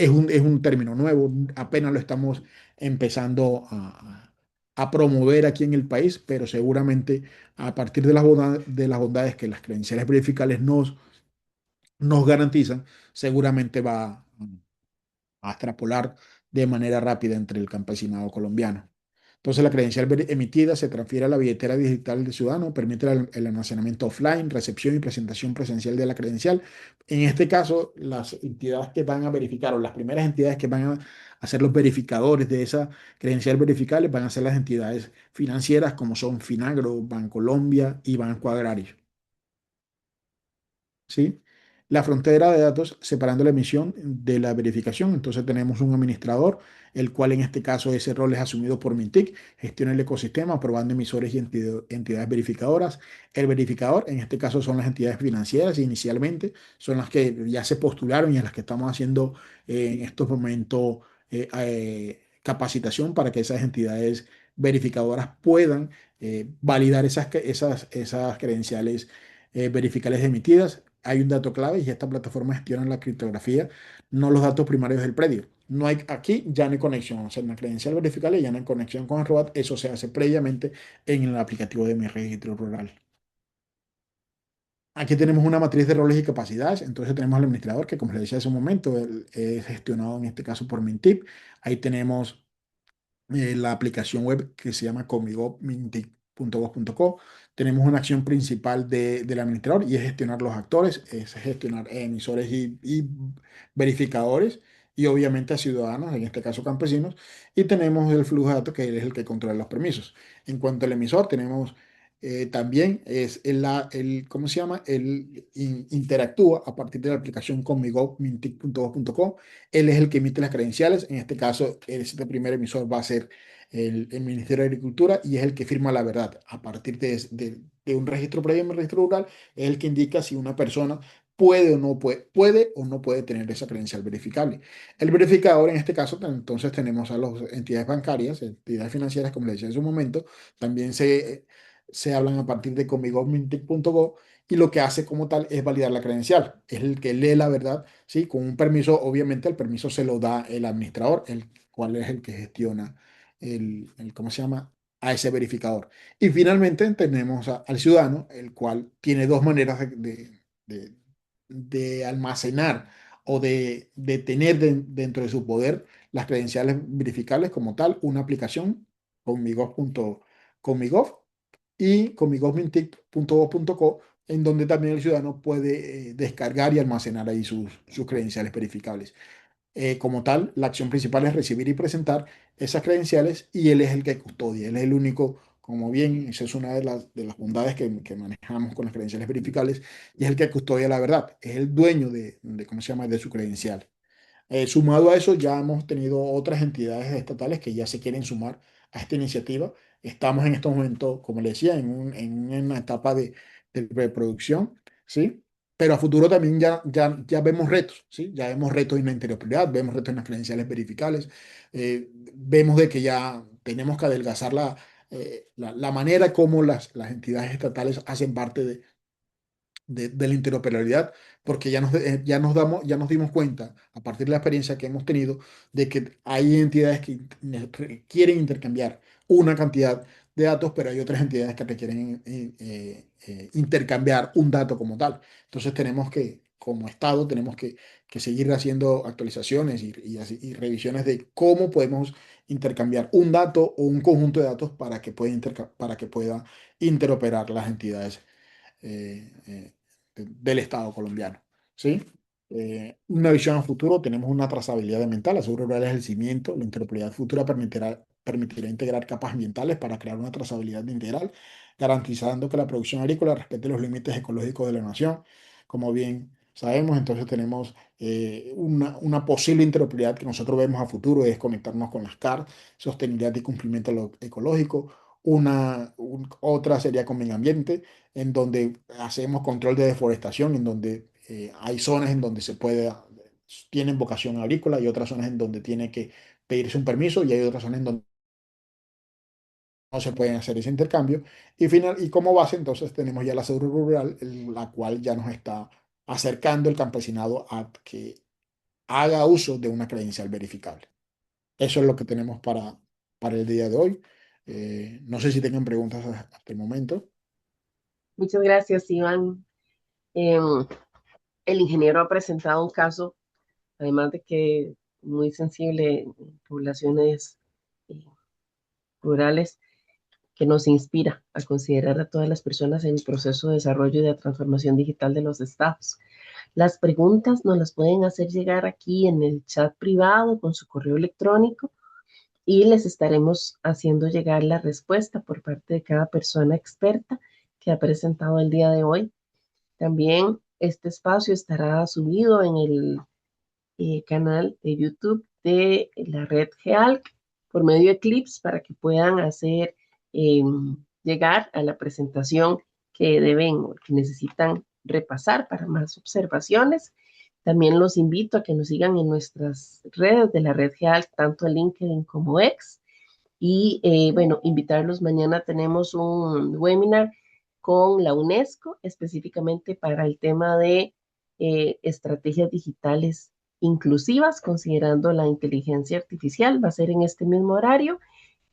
un término nuevo, apenas lo estamos empezando a promover aquí en el país, pero seguramente a partir de las bondades que las credenciales verificables nos garantizan, seguramente va a extrapolar de manera rápida entre el campesinado colombiano. Entonces, la credencial emitida se transfiere a la billetera digital del ciudadano, permite el almacenamiento offline, recepción y presentación presencial de la credencial. En este caso, las entidades que van a verificar o las primeras entidades que van a ser los verificadores de esa credencial verificable van a ser las entidades financieras como son Finagro, Bancolombia y Banco Agrario. ¿Sí? La frontera de datos separando la emisión de la verificación. Entonces tenemos un administrador, el cual en este caso ese rol es asumido por Mintic, gestiona el ecosistema, aprobando emisores y entidades verificadoras. El verificador, en este caso son las entidades financieras, inicialmente son las que ya se postularon y en las que estamos haciendo en estos momentos capacitación para que esas entidades verificadoras puedan validar esas credenciales verificables emitidas. Hay un dato clave y esta plataforma gestiona la criptografía, no los datos primarios del predio. No hay, aquí ya no hay conexión, o sea, en la credencial verificable ya no hay conexión con el ROAT, eso se hace previamente en el aplicativo de mi registro rural. Aquí tenemos una matriz de roles y capacidades, entonces tenemos al administrador que, como les decía hace un momento, él es gestionado en este caso por Mintip. Ahí tenemos la aplicación web que se llama conmigo.mintic.gov.co. Tenemos una acción principal del administrador y es gestionar los actores, es gestionar emisores y verificadores y obviamente a ciudadanos, en este caso campesinos. Y tenemos el flujo de datos que es el que controla los permisos. En cuanto al emisor, tenemos también es ¿cómo se llama? Él interactúa a partir de la aplicación conmigo.mintic.gov.co. Él es el que emite las credenciales. En este caso, este primer emisor va a ser el Ministerio de Agricultura y es el que firma la verdad. A partir de un registro previo en el registro rural, es el que indica si una persona puede o no puede tener esa credencial verificable. El verificador, en este caso, entonces tenemos a las entidades bancarias, entidades financieras, como le decía en su momento, también se hablan a partir de conmigo.mintic.go y lo que hace como tal es validar la credencial. Es el que lee la verdad, ¿sí? Con un permiso, obviamente el permiso se lo da el administrador, el cual es el que gestiona ¿cómo se llama? A ese verificador. Y finalmente tenemos al ciudadano, el cual tiene dos maneras de- de almacenar o de tener dentro de su poder las credenciales verificables como tal, una aplicación conmigo.conmigov y conmigomintic.gov.co, en donde también el ciudadano puede descargar y almacenar ahí sus credenciales verificables. Como tal, la acción principal es recibir y presentar esas credenciales y él es el que custodia, él es el único, como bien, esa es una de las bondades que manejamos con las credenciales verificables, y es el que custodia la verdad, es el dueño ¿cómo se llama?, de su credencial. Sumado a eso, ya hemos tenido otras entidades estatales que ya se quieren sumar a esta iniciativa. Estamos en estos momentos, como le decía, en una etapa de preproducción, ¿sí? Pero a futuro también ya vemos retos, ¿sí? Ya vemos retos en la interoperabilidad, vemos retos en las credenciales verificables, vemos de que ya tenemos que adelgazar la manera como las entidades estatales hacen parte de la interoperabilidad, porque ya nos dimos cuenta, a partir de la experiencia que hemos tenido, de que hay entidades que quieren intercambiar una cantidad de datos, pero hay otras entidades que requieren intercambiar un dato como tal. Entonces tenemos que, como Estado, tenemos que seguir haciendo actualizaciones y revisiones de cómo podemos intercambiar un dato o un conjunto de datos para que pueda interoperar las entidades del Estado colombiano. ¿Sí? Una visión a futuro, tenemos una trazabilidad ambiental, la seguro rural es el cimiento, la interoperabilidad futura permitirá integrar capas ambientales para crear una trazabilidad integral, garantizando que la producción agrícola respete los límites ecológicos de la nación. Como bien sabemos, entonces tenemos una posible interoperabilidad que nosotros vemos a futuro, es conectarnos con las CAR, sostenibilidad y cumplimiento ecológico. Otra sería con medio ambiente, en donde hacemos control de deforestación, en donde hay zonas en donde tienen vocación agrícola y otras zonas en donde tiene que pedirse un permiso y hay otras zonas en donde no se pueden hacer ese intercambio. Y como base, entonces tenemos ya la Seguro Rural, la cual ya nos está acercando el campesinado a que haga uso de una credencial verificable. Eso es lo que tenemos para el día de hoy. No sé si tengan preguntas hasta el momento. Muchas gracias, Iván. Em, el ingeniero ha presentado un caso, además de que muy sensible en poblaciones rurales que nos inspira a considerar a todas las personas en el proceso de desarrollo y de transformación digital de los estados. Las preguntas nos las pueden hacer llegar aquí en el chat privado con su correo electrónico y les estaremos haciendo llegar la respuesta por parte de cada persona experta que ha presentado el día de hoy. También este espacio estará subido en el canal de YouTube de la red GEALC por medio de clips para que puedan hacer llegar a la presentación que deben o que necesitan repasar para más observaciones. También los invito a que nos sigan en nuestras redes de la red GEALC, tanto en LinkedIn como X. Y bueno, invitarlos, mañana tenemos un webinar con la UNESCO, específicamente para el tema de estrategias digitales inclusivas, considerando la inteligencia artificial. Va a ser en este mismo horario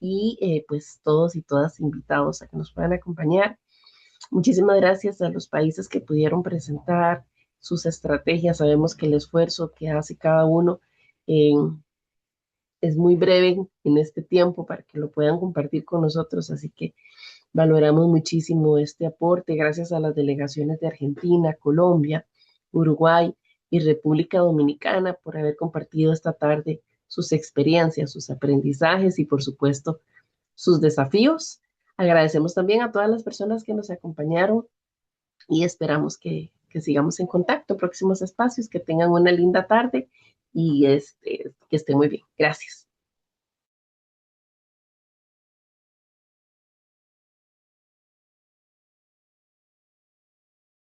y pues todos y todas invitados a que nos puedan acompañar. Muchísimas gracias a los países que pudieron presentar sus estrategias. Sabemos que el esfuerzo que hace cada uno es muy breve en este tiempo para que lo puedan compartir con nosotros, así que valoramos muchísimo este aporte. Gracias a las delegaciones de Argentina, Colombia, Uruguay y República Dominicana por haber compartido esta tarde sus experiencias, sus aprendizajes y por supuesto sus desafíos. Agradecemos también a todas las personas que nos acompañaron y esperamos que sigamos en contacto en próximos espacios, que tengan una linda tarde y que estén muy bien. Gracias.